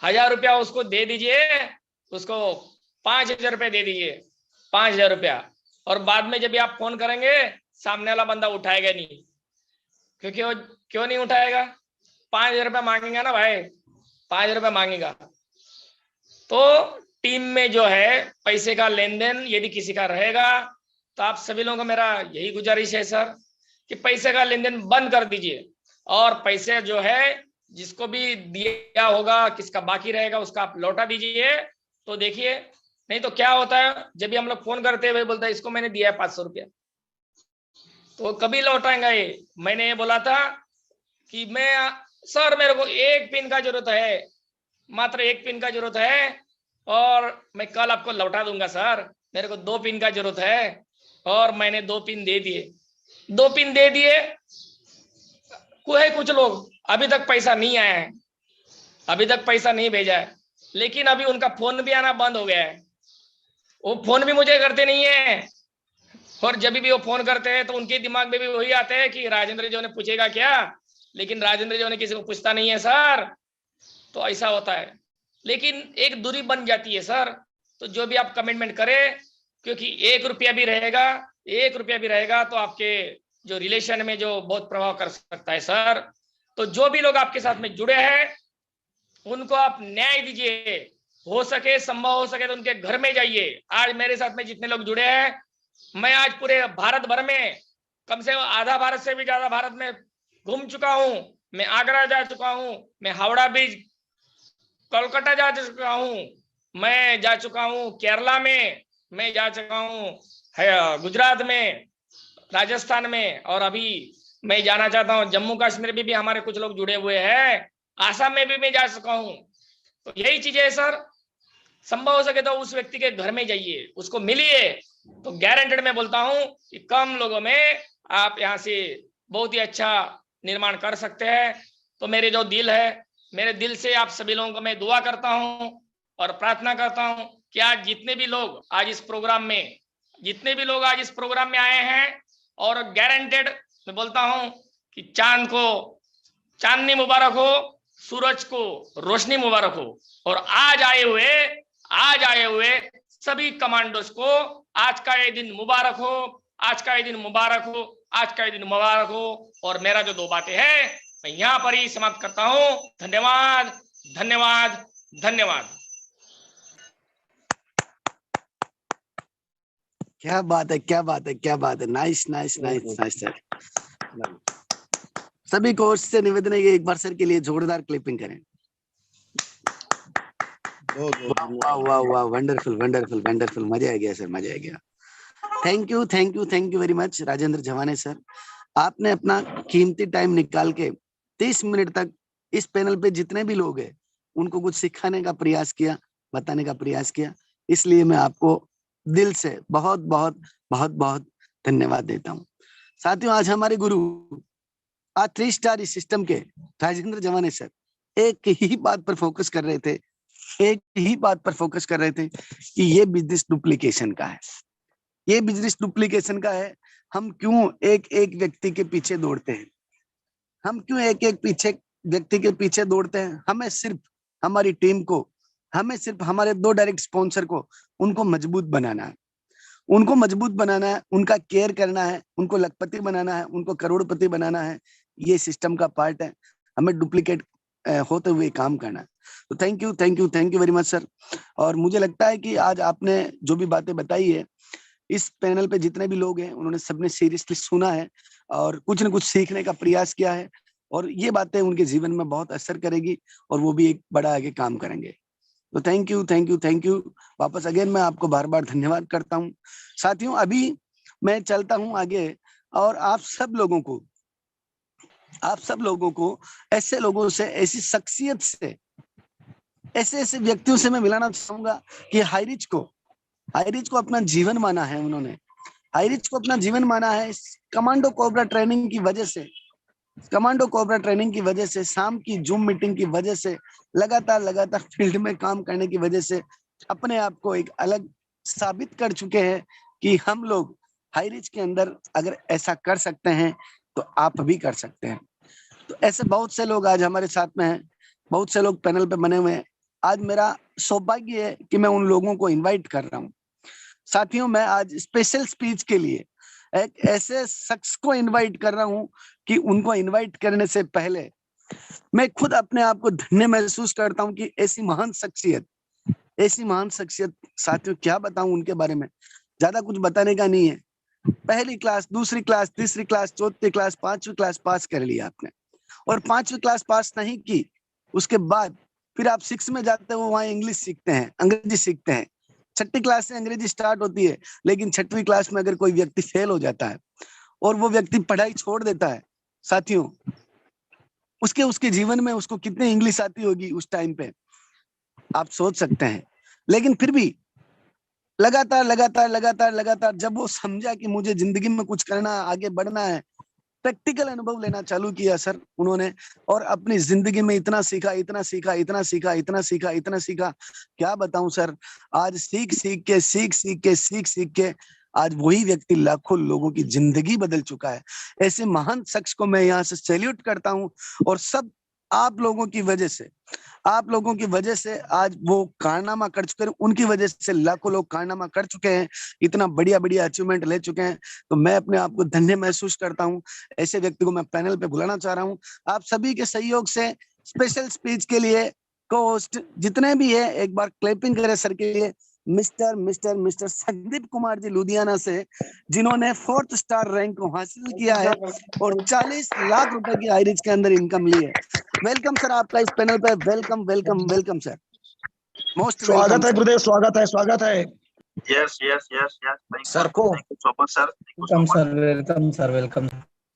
1000 रुपया उसको दे दीजिए, उसको 5000 रुपये दे दीजिए, 5000 रुपया। और बाद में जब आप फोन करेंगे सामने वाला बंदा उठाएगा नहीं, क्योंकि वो क्यों नहीं उठाएगा? 5000 रुपया मांगेगा ना भाई, 5000 रुपया मांगेगा। तो टीम में जो है पैसे का लेन देन यदि किसी का रहेगा तो आप सभी लोगों को मेरा यही गुजारिश है सर कि पैसे का लेन देन बंद कर दीजिए। और पैसे जो है जिसको भी दिया होगा, किसका बाकी रहेगा उसका आप लौटा दीजिए। तो देखिए, नहीं तो क्या होता है, जब भी हम लोग फोन करते हैं वही बोलता है इसको मैंने दिया है 500 रुपया, तो कभी लौटाएंगा ये? मैंने ये बोला था कि मैं सर मेरे को 1 पिन का जरूरत है, मात्र 1 पिन का जरूरत है, और मैं कल आपको लौटा दूंगा सर। मेरे को 2 पिन का जरूरत है, और मैंने 2 पिन दे दिए, 2 पिन दे दिए। कुछ लोग अभी तक पैसा नहीं आया है, अभी तक पैसा नहीं भेजा है, लेकिन अभी उनका फोन भी आना बंद हो गया है। वो फोन भी मुझे करते नहीं है, और जब भी वो फोन करते हैं तो उनके दिमाग में भी वही आता है कि राजेंद्र जी ने पूछेगा क्या, लेकिन राजेंद्र जी ने किसी को पूछता नहीं है सर। तो ऐसा होता है, लेकिन एक दूरी बन जाती है सर। तो जो भी आप कमिटमेंट करें, क्योंकि 1 रुपया भी रहेगा, 1 रुपया भी रहेगा तो आपके जो रिलेशन में जो बहुत प्रभाव कर सकता है सर। तो जो भी लोग आपके साथ में जुड़े हैं उनको आप न्याय दीजिए, हो सके, संभव हो सके तो उनके घर में जाइए। आज मेरे साथ में जितने लोग जुड़े हैं, मैं आज पूरे भारत भर में कम से कम आधा भारत से भी ज्यादा भारत में घूम चुका हूं। मैं आगरा जा चुका हूं, मैं हावड़ा ब्रिज, कोलकाता जा चुका हूं, मैं जा चुका हूं केरला में, मैं जा चुका हूं गुजरात में, राजस्थान में, और अभी मैं जाना चाहता हूं जम्मू कश्मीर में भी हमारे कुछ लोग जुड़े हुए हैं, आसाम में भी मैं जा चुका हूं। तो यही चीजें है सर, संभव हो सके तो उस व्यक्ति के घर में जाइए, उसको मिलिए, तो गारंटेड मैं बोलता हूं कि कम लोगों में आप यहाँ से बहुत ही अच्छा निर्माण कर सकते हैं। तो मेरे जो दिल है, मेरे दिल से आप सभी लोगों को मैं दुआ करता हूं और प्रार्थना करता हूं कि आज जितने भी लोग आज इस प्रोग्राम में आए हैं, और गारंटेड मैं बोलता हूं कि चांद को चांदनी मुबारक हो, सूरज को रोशनी मुबारक हो, और आज आए हुए सभी कमांडोज को आज का ये दिन मुबारक हो, आज का ये दिन मुबारक हो, आज का ये दिन मुबारक हो। और मेरा जो 2 बातें हैं मैं यहाँ पर ही समाप्त करता हूँ। धन्यवाद, धन्यवाद, धन्यवाद। क्या बात है, क्या बात है, क्या बात है। Nice nice nice nice sir. सभी कोच से निवेदन है कि एक बार सर के लिए जोरदार क्लिपिंग करें। वाह वाह वाह, वंडरफुल वंडरफुल वंडरफुल, मजा आ गया सर, मजा आ गया। Thank you thank you thank you very much Rajendra Jhawane sir. आपने अपना कीमती टाइम निकाल के 30 मिनट तक इस पैनल पे जितने भी लोग हैं उनको कुछ सिखाने का प्रयास किया, बताने का प्रयास किया, इसलिए मैं आपको दिल से बहुत बहुत बहुत बहुत धन्यवाद देता हूँ। साथियों, आज हमारे गुरु, आज 3 स्टार इस सिस्टम के राजेंद्र झवाने सर एक ही बात पर फोकस कर रहे थे, एक ही बात पर फोकस कर रहे थे कि ये बिजनेस डुप्लीकेशन का है, ये बिजनेस डुप्लीकेशन का है। हम क्यों एक एक व्यक्ति के पीछे दौड़ते हैं, हम क्यों एक एक व्यक्ति के पीछे दौड़ते हैं। हमें सिर्फ हमारी टीम को, हमें सिर्फ हमारे 2 डायरेक्ट स्पॉन्सर को, उनको मजबूत बनाना है, उनको मजबूत बनाना है, उनका केयर करना है, उनको लखपति बनाना है, उनको करोड़पति बनाना है। ये सिस्टम का पार्ट है, हमें डुप्लीकेट होते हुए काम करना है। तो thank you thank you thank you very much sir. और मुझे लगता है कि आज आपने जो भी बातें बताई है, इस पैनल पे जितने भी लोग हैं उन्होंने सबने सीरियसली सुना है और कुछ न कुछ सीखने का प्रयास किया है, और ये बातें उनके जीवन में बहुत असर करेगी और वो भी एक बड़ा आगे काम करेंगे। तो thank you thank you thank you. वापस अगेन मैं आपको बार बार धन्यवाद करता हूँ। साथियों, अभी मैं चलता हूँ आगे, और आप सब लोगों को ऐसे लोगों से, ऐसी शख्सियत से, ऐसे व्यक्तियों से मैं मिलाना चाहूंगा कि हाईरिच को अपना जीवन माना है उन्होंने। हाई रिच को अपना जीवन माना है। कमांडो कोबरा ट्रेनिंग की वजह से, कमांडो कोबरा ट्रेनिंग की वजह से, शाम की जूम मीटिंग की वजह से, लगातार फील्ड में काम करने की वजह से अपने आप को एक अलग साबित कर चुके हैं कि हम लोग हाई रिच के अंदर अगर ऐसा कर सकते हैं तो आप भी कर सकते हैं। तो ऐसे बहुत से लोग आज हमारे साथ में हैं, बहुत से लोग पैनल पे बने हुए हैं। आज मेरा सौभाग्य है कि मैं उन लोगों को इनवाइट कर रहा हूँ। साथियों, मैं आज स्पेशल स्पीच के लिए एक ऐसे शख्स को इनवाइट कर रहा हूँ कि उनको इनवाइट करने से पहले मैं खुद अपने आप को धन्य महसूस करता हूँ कि ऐसी महान शख्सियत साथियों, क्या बताऊं उनके बारे में, ज्यादा कुछ बताने का नहीं है। पहली क्लास, दूसरी क्लास, तीसरी क्लास, चौथी क्लास, पांचवी क्लास पास कर लिया आपने, और पांचवी क्लास पास नहीं की, उसके बाद फिर आप 6 में जाते हो, वहां इंग्लिश सीखते हैं, अंग्रेजी सीखते हैं। छठी क्लास से अंग्रेजी स्टार्ट होती है, लेकिन छठवीं क्लास में अगर कोई व्यक्ति फेल हो जाता है और वो व्यक्ति पढ़ाई छोड़ देता है, साथियों, उसके उसके जीवन में उसको कितनी इंग्लिश आती होगी उस टाइम पे, आप सोच सकते हैं। लेकिन फिर भी लगातार जब वो समझा कि मुझे जिंदगी में कुछ करना है, आगे बढ़ना है, प्रैक्टिकल अनुभव लेना चालू किया सर उन्होंने, और अपनी जिंदगी में इतना सीखा, क्या बताऊं सर। आज सीख के आज वही व्यक्ति लाखों लोगों की जिंदगी बदल चुका है। ऐसे महान शख्स को मैं यहाँ से सैल्यूट करता हूँ, और सब आप लोगों की वजह से आज वो कारनामा कर चुके हैं, उनकी वजह से लाखों लोग कारनामा कर चुके हैं, इतना बढ़िया अचीवमेंट ले चुके हैं। तो मैं अपने आप को धन्य महसूस करता हूँ। ऐसे व्यक्ति को मैं पैनल पे बुलाना चाह रहा हूँ। आप सभी के सहयोग से स्पेशल स्पीच के लिए को होस्ट जितने भी है, एक बार क्लैपिंग करें सर के लिए। मिस्टर संदीप कुमार जी लुधियाना से, जिन्होंने 4th स्टार रैंक को हासिल किया है और 40 लाख रुपए की हाई रिच के अंदर इनकम ली है। वेलकम सर आपका इस पैनल पे, वेलकम सर, मोस्ट स्वागत है वेलकम गुरुदेव, स्वागत है। Yes. सर को Thank you so much, sir. Thank you so welcome much. Sir, welcome sir, welcome.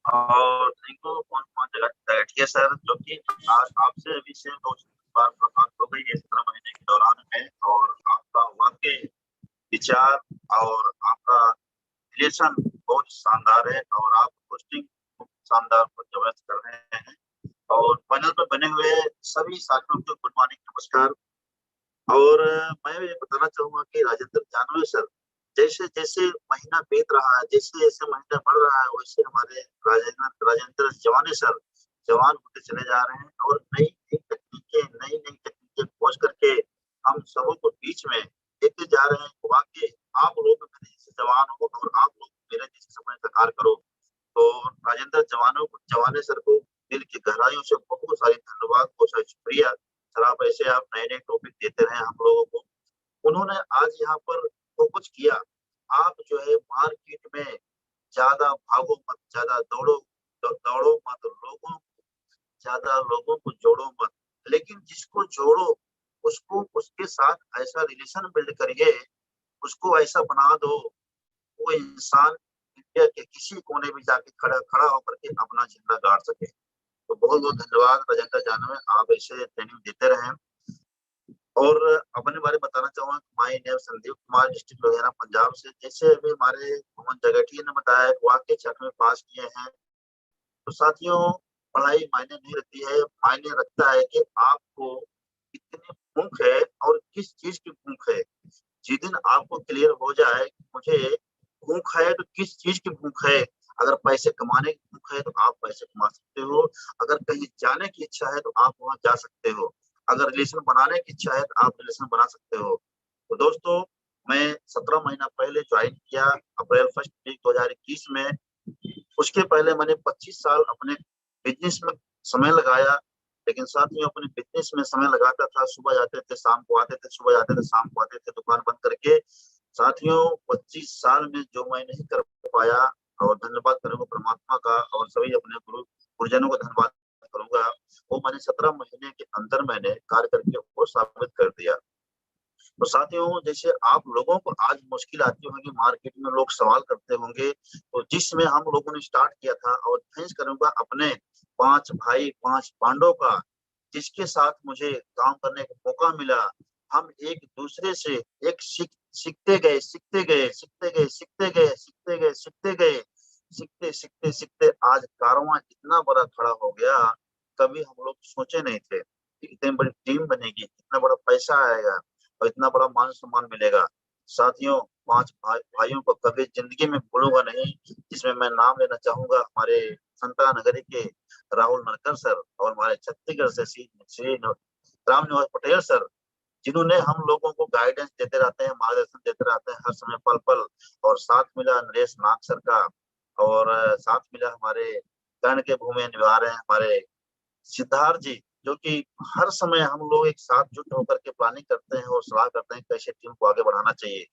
और थैंक यू कौन जगह बैठिए सर, जो कि आज आपसे अभी से 2 बार मुलाकात हो गई है 17 महीने के दौरान में, और आपका वाकई विचार और आपका रिलेशन बहुत शानदार है, और आप होस्टिंग शानदार जबरदस्त कर रहे हैं। और पैनल पर बने हुए सभी साथियों को गुड मॉर्निंग, नमस्कार। और मैं ये बताना चाहूंगा कि राजेंद्र जानवे सर, जैसे जैसे महीना बीत रहा है, जैसे जैसे महीना बढ़ रहा है, वैसे हमारे राजेंद्र जवाने सर जवान होते चले जा रहे हैं, और नई तकनीकें खोज करके हम सबों को बीच में लेते जा रहे हैं। वाकई आप लोग मेरे जैसे जवान हो, और आप लोग मेरे जैसे सपने साकार करो। तो राजेंद्र जवाने सर को दिल की गहराइयों से बहुत सारी धन्यवाद, बहुत सारी शुक्रिया सर। आप ऐसे आप नए टॉपिक देते रहे हम लोगों को। उन्होंने आज यहाँ पर फोकस किया, आप जो है मार्केट में ज्यादा भागो मत, ज्यादा दौड़ो मत, लोगों को जोड़ो मत, लेकिन जिसको जोड़ो उसको उसके साथ ऐसा रिलेशन बिल्ड करिए, उसको ऐसा बना दो वो इंसान इंडिया के किसी कोने में जाके खड़ा होकर के अपना झंडा गाड़ सके। तो बहुत बहुत धन्यवाद राजेंद्र जानवे, आप ऐसे ट्रेनिंग देते रहे। और अपने बारे में बताना चाहूंगा, my name Sandeep Kumar, district Ludhiana, Punjab से। जैसे अभी हमारे मोहन जगटिया ने बताया, वाकई 6वीं पास किए हैं। तो साथियों, पढ़ाई मायने नहीं रखती है, मायने रखता है कि आपको कितनी भूख है और किस चीज की भूख है। जिस दिन आपको क्लियर हो जाए कि मुझे भूख है तो किस चीज की भूख है, अगर पैसे कमाने की भूख है तो आप पैसे कमा सकते हो, अगर कहीं जाने की इच्छा है तो आप वहां जा सकते हो, अगर रिलेशन बनाने की इच्छा है तो आप रिलेशन बना सकते हो। तो दोस्तों, मैं 17 महीना पहले ज्वाइन किया, अप्रैल 1 2021 में। उसके पहले मैंने 25 साल अपने बिजनेस में समय लगाया, लेकिन साथियों अपने बिजनेस में समय लगाता था, सुबह जाते थे शाम को आते थे, सुबह जाते थे शाम को आते थे, दुकान बंद करके। साथियों 25 साल में जो मैं नहीं कर पाया, और धन्यवाद करूंगा परमात्मा का, और सभी अपने गुरुजनों को धन्यवाद करूंगा, वो मैंने 17 महीने के अंदर मैंने कार्य करके वो साबित कर दिया। तो साथियों, जैसे आप लोगों को आज मुश्किल आती होगी, मार्केट में लोग सवाल करते होंगे, तो जिसमें हम लोगों ने स्टार्ट किया था, और थैंक्स करूंगा अपने 5 भाई 5 पांडव का, जिसके साथ मुझे काम करने का मौका मिला। हम एक दूसरे से एक सीखते गए सीखते गए सीखते गए सीखते गए सीखते गए सीखते गए सीखते सीखते सीखते आज कारवां इतना बड़ा खड़ा हो गया, कभी हम लोग सोचे नहीं थे कि इतनी बड़ी टीम बनेगी, इतना बड़ा पैसा आएगा और इतना बड़ा मान सम्मान मिलेगा। साथियों, पांच भाइयों को कभी जिंदगी में भूलूंगा नहीं, जिसमें मैं नाम लेना चाहूंगा हमारे संता नगरी के राहुल नरकर सर और हमारे छत्तीसगढ़ से श्री राम निवास पटेल सर, जिन्होंने हम लोगों को गाइडेंस देते रहते हैं, मार्गदर्शन देते रहते हैं हर समय पल पल। और साथ मिला नरेश नाग सर का, और साथ मिला हमारे कर्ण के भूमि निभा रहे हैं हमारे सिद्धार्थ जी, जो कि हर समय हम लोग एक साथ जुट होकर के प्लानिंग करते हैं और सलाह करते हैं कैसे टीम को आगे बढ़ाना चाहिए।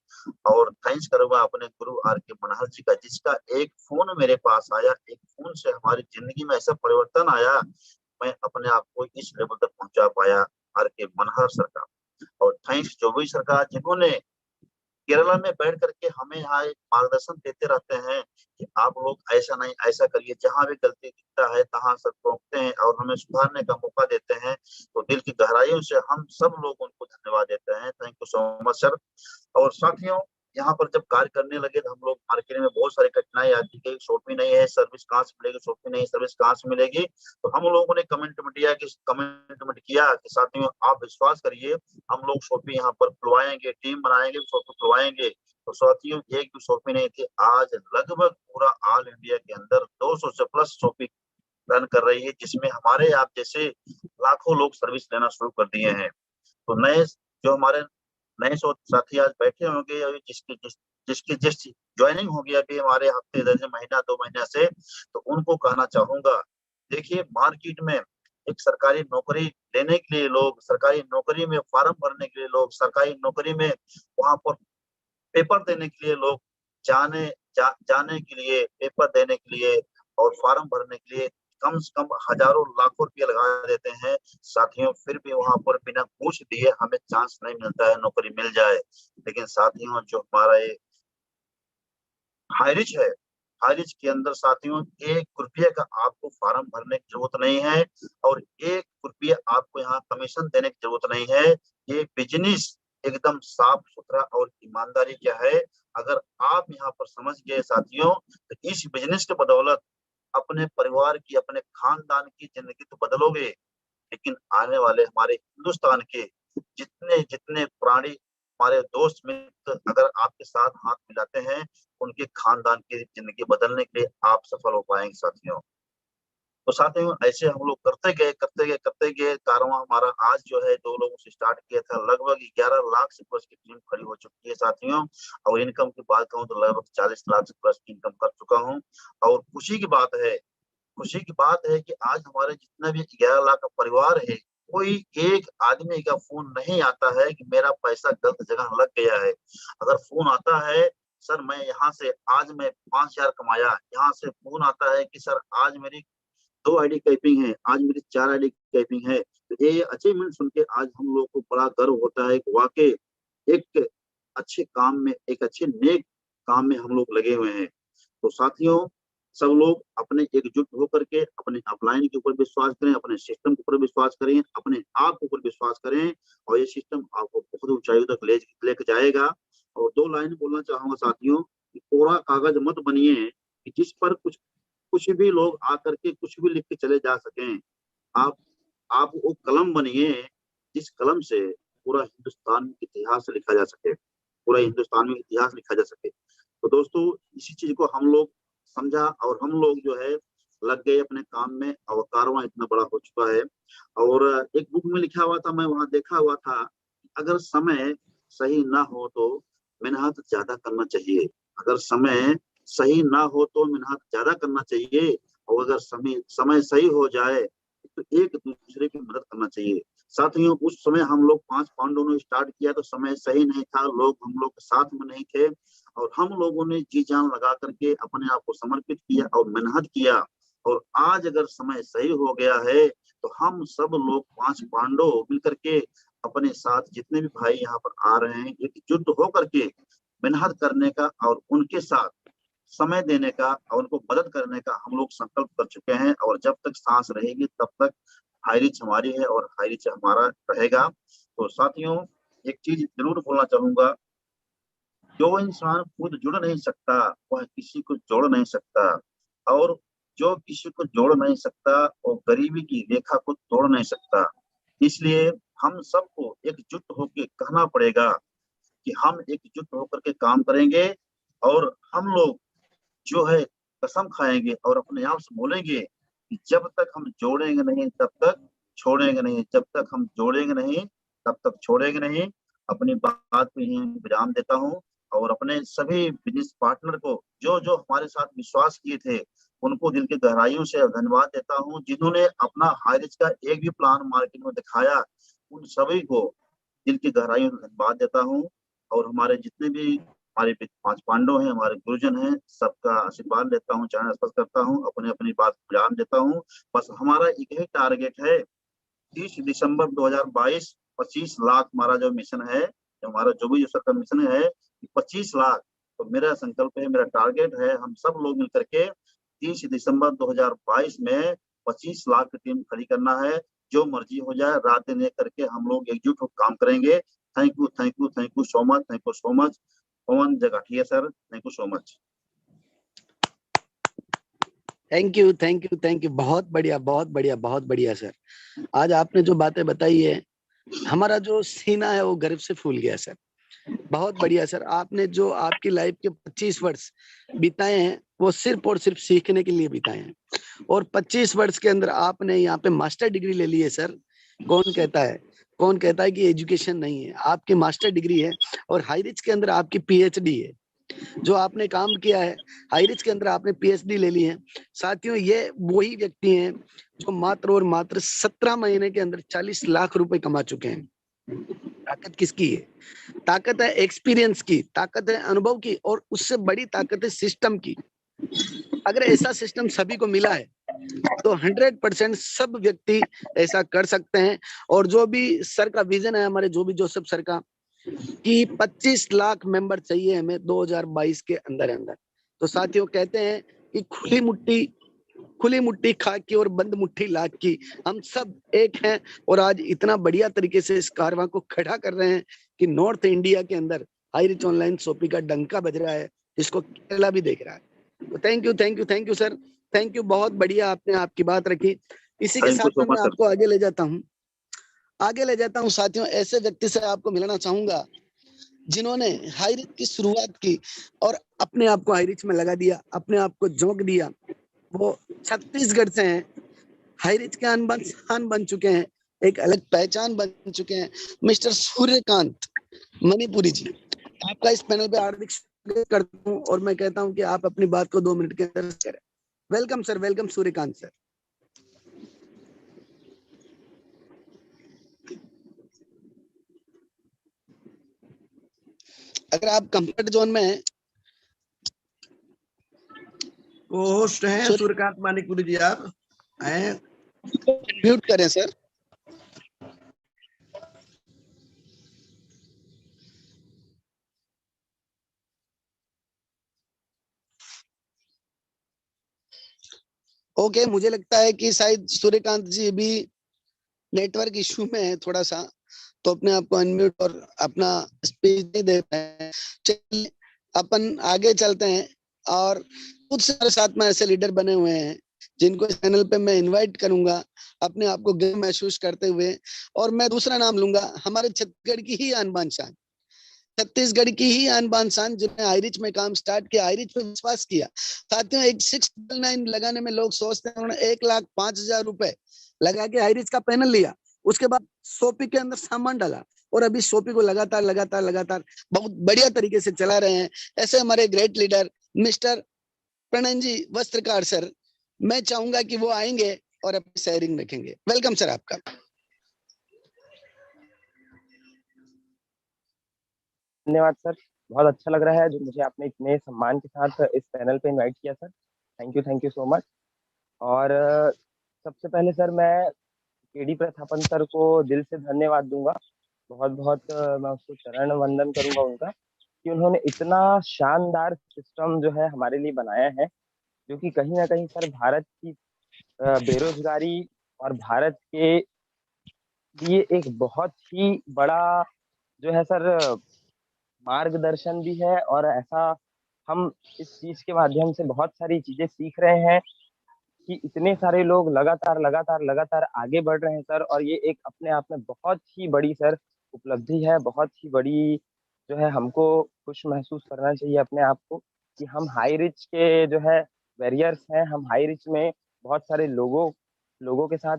और थैंक्स करूंगा अपने गुरु आर के मनहर जी का, जिसका एक फोन मेरे पास आया, एक फोन से हमारी जिंदगी में ऐसा परिवर्तन आया, मैं अपने आप को इस लेवल तक पहुंचा पाया, आर के मनहर सर का। और थैंक्स जोगी सरकार, जिन्होंने केरला में बैठ करके हमें यहाँ एक मार्गदर्शन देते रहते हैं कि आप लोग ऐसा नहीं ऐसा करिए, जहां भी गलती दिखता है तहां सब रोकते हैं और हमें सुधारने का मौका देते हैं। तो दिल की गहराइयों से हम सब लोग उनको धन्यवाद देते हैं। Thank you so much sir. और साथियों, यहाँ पर जब कार्य करने लगे तो हम लोग मार्केट में बहुत सारी कठिनाई आती है, शॉपी नहीं है, सर्विस कहाँ से मिलेगी, शॉपी नहीं, सर्विस कहाँ से मिलेगी। तो हम लोगों ने कमेंटमेंट किया कि साथियों आप विश्वास करिए, हम लोग शॉपी यहाँ पर खुलवाएंगे, टीम बनाएंगे, शॉपी खुलवाएंगे। तो साथियों, एक भी शॉपी नहीं थी, आज लगभग पूरा ऑल इंडिया के अंदर 200 से प्लस शॉपी रन कर रही है, जिसमें हमारे आप जैसे लाखों लोग सर्विस लेना शुरू कर दिए हैं। तो नए जो हमारे नए साथी आज बैठे होंगे, अभी जिसकी जिस ज्वाइनिंग होगी अभी हमारे हफ्ते दर्ज महीना 2 महीना से, तो उनको कहना चाहूंगा, देखिए मार्केट में एक सरकारी नौकरी लेने के लिए लोग, सरकारी नौकरी में फॉर्म भरने के लिए लोग, सरकारी नौकरी में वहां पर पेपर देने के लिए लोग जाने के लिए, पेपर देने के लिए और फॉर्म भरने के लिए कम से कम हजारों लाखों रुपया लगा देते हैं साथियों, फिर भी वहां पर बिना पूछ दिए हमें चांस नहीं मिलता है नौकरी मिल जाए। लेकिन साथियों, जो हमारा ये हाईरिच है, हाईरिच के अंदर साथियों 1 रुपये का आपको फॉर्म भरने की जरूरत नहीं है और 1 रुपये आपको यहाँ कमीशन देने की जरूरत नहीं है। ये बिजनेस एकदम साफ सुथरा और ईमानदारी क्या है, अगर आप यहाँ पर समझ गए साथियों, तो इस बिजनेस के बदौलत अपने परिवार की, अपने खानदान की जिंदगी तो बदलोगे, लेकिन आने वाले हमारे हिंदुस्तान के जितने जितने प्राणी हमारे दोस्त मित्र अगर आपके साथ हाथ मिलाते हैं, उनके खानदान की जिंदगी बदलने के लिए आप सफल हो पाएंगे साथियों। तो साथियों, ऐसे हम लोग करते गए कारवां हमारा आज जो है 2 लोगों से स्टार्ट किया था, लगभग 11 लाख से प्लस की टीम खड़ी हो चुकी है साथियों। और इनकम की बात कहूँ तो लगभग 40 लाख से प्लस की इनकम कर चुका हूँ। और खुशी की बात है कि आज हमारे जितना भी 11 लाख का परिवार है, कोई एक आदमी का फोन नहीं आता है कि मेरा पैसा गलत जगह लग गया है। अगर फोन आता है, सर मैं यहाँ से आज मैं 5,000 कमाया, यहाँ से फोन आता है कि सर आज मेरी 2 आईडी कैपिंग है, आज मेरी 4 आईडी कैपिंग है। तो ये अचीवमेंट सुन के आज हम लोग को बड़ा गर्व होता है कि वाकई एक अच्छे काम में, एक अच्छे नेक काम में हम लोग लगे हुए हैं। तो साथियों, सब लोग अपने एकजुट होकर के अपने अपलाइन के ऊपर विश्वास करें, अपने सिस्टम के ऊपर विश्वास करें, अपने आप के ऊपर विश्वास करें और ये सिस्टम आपको बहुत ऊंचाई तक लेके जाएगा। और 2 लाइन बोलना चाहूंगा साथियों, कि कोरा कागज मत बनिए कि जिस पर कुछ भी लोग आकर के कुछ भी लिख के चले जा सकें। आप वो कलम बनिए जिस कलम से पूरा हिंदुस्तान में इतिहास लिखा जा सके, पूरा हिंदुस्तान में इतिहास लिखा जा सके। तो दोस्तों, इसी चीज को हम लोग समझा और हम लोग जो है लग गए अपने काम में और कारवां इतना बड़ा हो चुका है। और एक बुक में लिखा हुआ था, मैं वहां देखा हुआ था, अगर समय सही ना हो तो मेहनत ज्यादा करना चाहिए, अगर समय सही ना हो तो मेहनत ज्यादा करना चाहिए, और अगर समय सही हो जाए तो एक दूसरे की मदद करना चाहिए। साथियों, उस समय हम लोग 5 पांडवों ने स्टार्ट किया तो समय सही नहीं था, लोग हम लोग के साथ में नहीं थे, और हम लोगों ने जी जान लगा करके अपने आप को समर्पित किया और मेहनत किया। और आज अगर समय सही हो गया है तो हम सब लोग 5 पांडव मिलकर के अपने साथ जितने भी भाई यहाँ पर आ रहे हैं, एकजुट होकर के मेहनत करने का और उनके साथ समय देने का और उनको मदद करने का हम लोग संकल्प कर चुके हैं। और जब तक सांस रहेगी तब तक हाईरिच हमारी है और हाईरिच हमारा रहेगा। तो साथियों, एक चीज जरूर बोलना चाहूंगा जो इंसान खुद जुड़ नहीं सकता वह किसी को जोड़ नहीं सकता, और जो किसी को जोड़ नहीं सकता वो गरीबी की रेखा को तोड़ नहीं सकता। इसलिए हम सबको एकजुट होकर कहना पड़ेगा कि हम एकजुट होकर के काम करेंगे, और हम लोग जो है कसम खाएंगे और अपने आप से बोलेंगे कि जब तक हम जोड़ेंगे नहीं तब तक छोड़ेंगे नहीं, जब तक हम जोड़ेंगे नहीं तब तक छोड़ेंगे नहीं। अपनी बात पे ही विराम देता हूँ, और अपने सभी बिजनेस पार्टनर को जो जो हमारे साथ विश्वास किए थे उनको दिल की गहराइयों से धन्यवाद देता हूँ। जिन्होंने अपना हाईरिच का एक भी प्लान मार्केट में दिखाया उन सभी को दिल की गहराइयों से धन्यवाद देता हूँ। और हमारे जितने भी हमारे 5 पांडव हैं, हमारे गुरुजन हैं, सबका आशीर्वाद लेता हूँ, चरण स्पर्श करता हूँ, अपनी अपनी बात को विराम देता हूँ। बस हमारा एक ही टारगेट है, 30 दिसंबर 2022 25 लाख हमारा जो मिशन है, हमारा जो भी सरकार मिशन है 25 लाख। तो मेरा संकल्प है, मेरा टारगेट है, हम सब लोग मिलकर के 30 दिसंबर 2022 में 25 लाख की टीम खड़ी करना है। जो मर्जी हो जाए, रात दिन एक करके हम लोग एकजुट होकर काम करेंगे। Thank you, thank you, thank you so much, thank you so much. Pawan Jagathiya sir, thank you so much. Thank you, thank you, thank you. बहुत बढ़िया, बहुत बढ़िया, बहुत बढ़िया सर। आज आपने जो बातें बताई है, हमारा जो सीना है वो गर्व से फूल गया सर। बहुत बढ़िया सर। आपने जो आपकी लाइफ के 25 वर्ष बिताए हैं वो सिर्फ और सिर्फ सीखने के लिए बिताए हैं, और 25 वर्ष के अंदर आपने यहाँ पे मास्टर डिग्री ले ली है सर। कौन कहता है कि एजुकेशन नहीं है? आपकी मास्टर डिग्री है, और हाईरिच के अंदर आपकी पीएचडी है। जो आपने काम किया है हाईरिच के अंदर, आपने पीएचडी ले ली है। साथियों, ये वही व्यक्ति हैं जो मात्र और मात्र 17 महीने के अंदर 40 लाख रुपए कमा चुके हैं। ताकत किसकी है? ताकत है एक्सपीरियंस की, ताकत है अनुभव की, और उससे बड़ी ताकत है सिस्टम की। अगर ऐसा सिस्टम सभी को मिला है तो 100% सब व्यक्ति ऐसा कर सकते हैं। और जो भी सर का विजन है, हमारे जो भी जोसेफ सर का, कि 25 लाख मेंबर चाहिए हमें 2022 के अंदर अंदर। तो साथियों, कहते हैं कि खुली मुट्ठी खाक की और बंद मुट्ठी लाख की, हम सब एक हैं। और आज इतना बढ़िया तरीके से इस कारवां को खड़ा कर रहे हैं कि नॉर्थ इंडिया के अंदर हाईरिच ऑनलाइन शॉपिंग का डंका बज रहा है, जिसको केरला भी देख रहा है। तो thank you, thank you, thank you sir, thank you. बहुत बढ़िया आपने आपकी बात रखी। इसी के थैंक यू साथ सो में मैं मच सर। आपको आगे ले जाता हूँ साथियों। ऐसे व्यक्ति से आपको मिलाना चाहूंगा जिन्होंने हाईरिच की शुरुआत की और अपने आप को हाईरिच में लगा दिया, अपने आप को झोंक दिया। वो छत्तीसगढ़ से हैं, हाईरिच के अनबन शान बन चुके हैं, एक अलग पहचान बन चुके हैं। मिस्टर सूर्यकांत मणिपुरी जी, आपका इस पैनल पे हार्दिक स्वागत करता हूँ, और मैं कहता हूँ कि आप अपनी बात को 2 मिनट के अंदर करें। Welcome sir, welcome Suryakant sir. अगर आप कंफर्ट जोन में हैं, होस्ट हैं सूर्यकांत मानिकपुरी जी, आप हैं? म्यूट करें सर। ओके, मुझे लगता है कि शायद सूर्यकांत जी भी नेटवर्क इशू में है थोड़ा सा, तो अपने आप को अनम्यूट और अपना स्पीच नहीं दे रहे हैं। चलिए अपन आगे चलते हैं। और कुछ सारे साथ में ऐसे लीडर बने हुए हैं जिनको इस चैनल पे मैं इनवाइट करूंगा अपने आप को गर्व महसूस करते हुए। और मैं दूसरा नाम लूंगा, हमारे छत्तीसगढ़ की ही आन बान शान, छत्तीसगढ़ की ही आन बान शान, जिन्होंने हाईरिच में काम स्टार्ट किया, हाईरिच पे विश्वास किया। साथियों, एक 699 लगाने में लोग सोचते हैं, उन्होंने 1,05,000 रुपए लगा के हाईरिच का पैनल लिया। उसके बाद शॉपी के अंदर सामान डाला, और अभी शॉपी को लगातार लगातार लगातार बहुत बढ़िया तरीके से चला रहे हैं। ऐसे हमारे ग्रेट लीडर मिस्टर प्रणन जी वस्त्रकार सर, मैं चाहूंगा कि वो आएंगे और अपनी शेयरिंग रखेंगे। वेलकम सर आपका। धन्यवाद सर, बहुत अच्छा लग रहा है जो मुझे आपने इतने सम्मान के साथ इस पैनल पे इनवाइट किया sir. Thank you so much. और सबसे पहले सर मैं केडी प्रथापन सर को दिल से धन्यवाद दूंगा। बहुत बहुत मैं उसको चरण वंदन करूंगा उनका, कि उन्होंने इतना शानदार सिस्टम जो है हमारे लिए बनाया है, जो कि कहीं ना कहीं सर भारत की बेरोजगारी और भारत के लिए एक बहुत ही बड़ा जो है सर मार्गदर्शन भी है, और ऐसा हम इस चीज के माध्यम से बहुत सारी चीजें सीख रहे हैं कि इतने सारे लोग लगातार लगातार लगातार आगे बढ़ रहे हैं सर। और ये एक अपने आप में बहुत ही बड़ी सर उपलब्धि है, बहुत ही बड़ी जो है, हमको खुश महसूस करना चाहिए अपने आप को कि हम हाई रिच के जो है बैरियर्स हैं, हम हाई रिच में बहुत सारे लोगों के साथ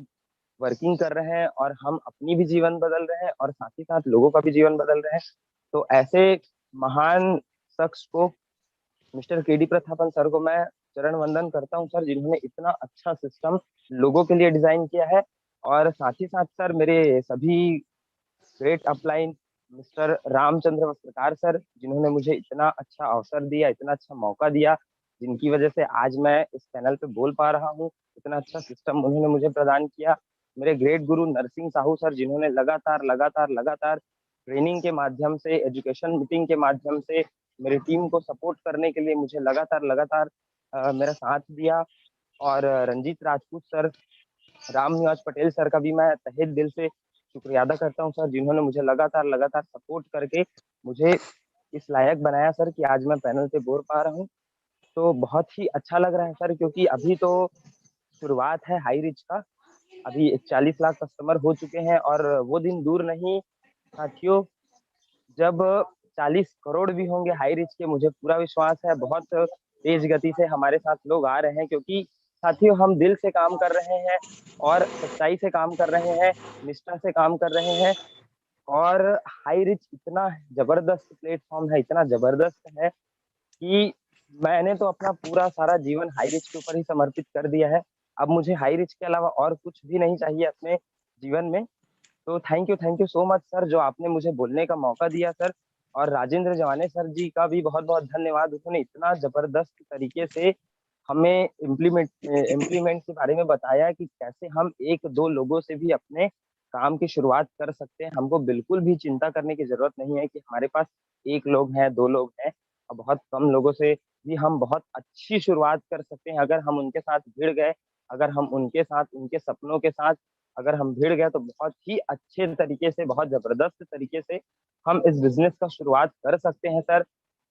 वर्किंग कर रहे हैं, और हम अपनी भी जीवन बदल रहे हैं और साथ ही साथ लोगों का भी जीवन बदल रहे हैं। तो ऐसे महान शख्स को, मिस्टर केडी प्रथापन सर को मैं चरण वंदन करता हूं सर, जिन्होंने इतना अच्छा सिस्टम लोगों के लिए डिजाइन किया है। और साथ ही साथ सर मेरे सभी great upline mister Ramchandra Vastrakar sir, जिन्होंने मुझे इतना अच्छा अवसर दिया, इतना अच्छा मौका दिया, जिनकी वजह से आज मैं इस चैनल पे बोल पा रहा हूँ। इतना अच्छा सिस्टम उन्होंने मुझे प्रदान किया। मेरे ग्रेट गुरु नरसिंह साहू सर, जिन्होंने लगातार लगातार लगातार ट्रेनिंग के माध्यम से, एजुकेशन मीटिंग के माध्यम से मेरी टीम को सपोर्ट करने के लिए मुझे लगातार लगातार मेरा साथ दिया। और रंजीत राजपूत सर, राम निवास पटेल सर का भी मैं तहे दिल से शुक्रिया अदा करता हूँ सर, जिन्होंने मुझे लगातार लगातार सपोर्ट करके मुझे इस लायक बनाया सर कि आज मैं पैनल पे बोल पा रहा हूँ। तो बहुत ही अच्छा लग रहा है सर, क्योंकि अभी तो शुरुआत है हाई रिच का। अभी 40 लाख कस्टमर हो चुके हैं, और वो दिन दूर नहीं साथियों जब 40 करोड़ भी होंगे हाई रिच के। मुझे पूरा विश्वास है, बहुत तेज गति से हमारे साथ लोग आ रहे हैं, क्योंकि साथियों हम दिल से काम कर रहे हैं और सच्चाई से काम कर रहे हैं, निष्ठा से काम कर रहे हैं। और हाई रिच इतना जबरदस्त प्लेटफॉर्म है, इतना जबरदस्त है कि मैंने तो अपना पूरा सारा जीवन हाई रिच के ऊपर ही समर्पित कर दिया है। अब मुझे हाई रिच के अलावा और कुछ भी नहीं चाहिए अपने जीवन में। तो thank you so much sir, जो आपने मुझे बोलने का मौका दिया सर। और राजेंद्र जवाने सर जी का भी बहुत बहुत धन्यवाद, उन्होंने इतना जबरदस्त तरीके से हमें इम्प्लीमेंट के बारे में बताया कि कैसे हम एक दो लोगों से भी अपने काम की शुरुआत कर सकते हैं। हमको बिल्कुल भी चिंता करने की जरूरत नहीं है कि हमारे पास एक लोग हैं, दो लोग हैं, और बहुत कम लोगों से भी हम बहुत अच्छी शुरुआत कर सकते हैं। अगर हम उनके साथ भिड़ गए, अगर हम उनके साथ, उनके सपनों के साथ अगर हम भिड़ गए, तो बहुत ही अच्छे तरीके से, बहुत जबरदस्त तरीके से हम इस बिजनेस का शुरुआत कर सकते हैं सर।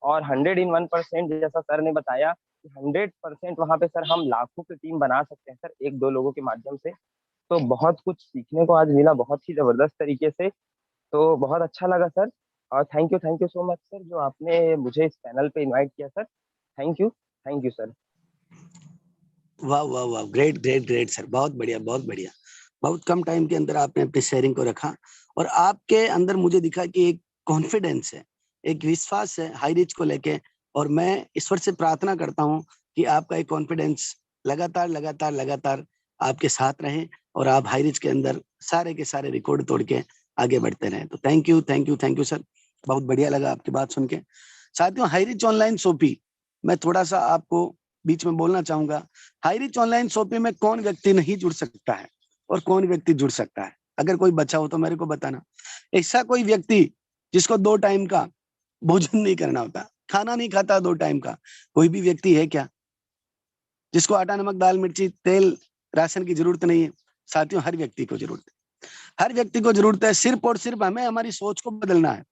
और 100 in 1% जैसा सर ने बताया कि 100% वहां पे सर हम लाखों की टीम बना सकते हैं सर, एक दो लोगों के माध्यम से। तो बहुत कुछ सीखने को आज मिला, बहुत ही जबरदस्त तरीके से। तो बहुत अच्छा लगा सर। और thank you so much sir, जो आपने मुझे इस चैनल पे इनवाइट किया सर। Thank you sir. वाह वाह वाह, ग्रेट ग्रेट ग्रेट सर, बहुत बढ़िया बहुत बढ़िया। बहुत कम टाइम के अंदर आपने अपनी शेयरिंग को रखा, और आपके अंदर मुझे दिखा कि एक कॉन्फिडेंस है, एक विश्वास है हाई रिच को लेके। और मैं ईश्वर से प्रार्थना करता हूँ कि आपका एक कॉन्फिडेंस लगातार लगातार लगातार आपके साथ रहे, और आप हाई रिच के अंदर सारे के सारे रिकॉर्ड तोड़ के आगे बढ़ते रहें। तो थैंक यू सर, बहुत बढ़िया लगा आपकी बात सुन के। साथियों, हाई रिच ऑनलाइन शॉपिंग, मैं थोड़ा सा आपको बीच में बोलना चाहूंगा। हाई रिच ऑनलाइन शॉपिंग में कौन व्यक्ति नहीं जुड़ सकता है और कौन व्यक्ति जुड़ सकता है? अगर कोई बचा हो तो मेरे को बताना। ऐसा कोई व्यक्ति जिसको 2 टाइम का भोजन नहीं करना होता, खाना नहीं खाता 2 टाइम का, कोई भी व्यक्ति है क्या? जिसको आटा नमक दाल मिर्ची तेल राशन की जरूरत नहीं है? साथियों, हर व्यक्ति को जरूरत है, हर व्यक्ति को जरूरत है। सिर्फ और सिर्फ हमें हमारी सोच को बदलना है,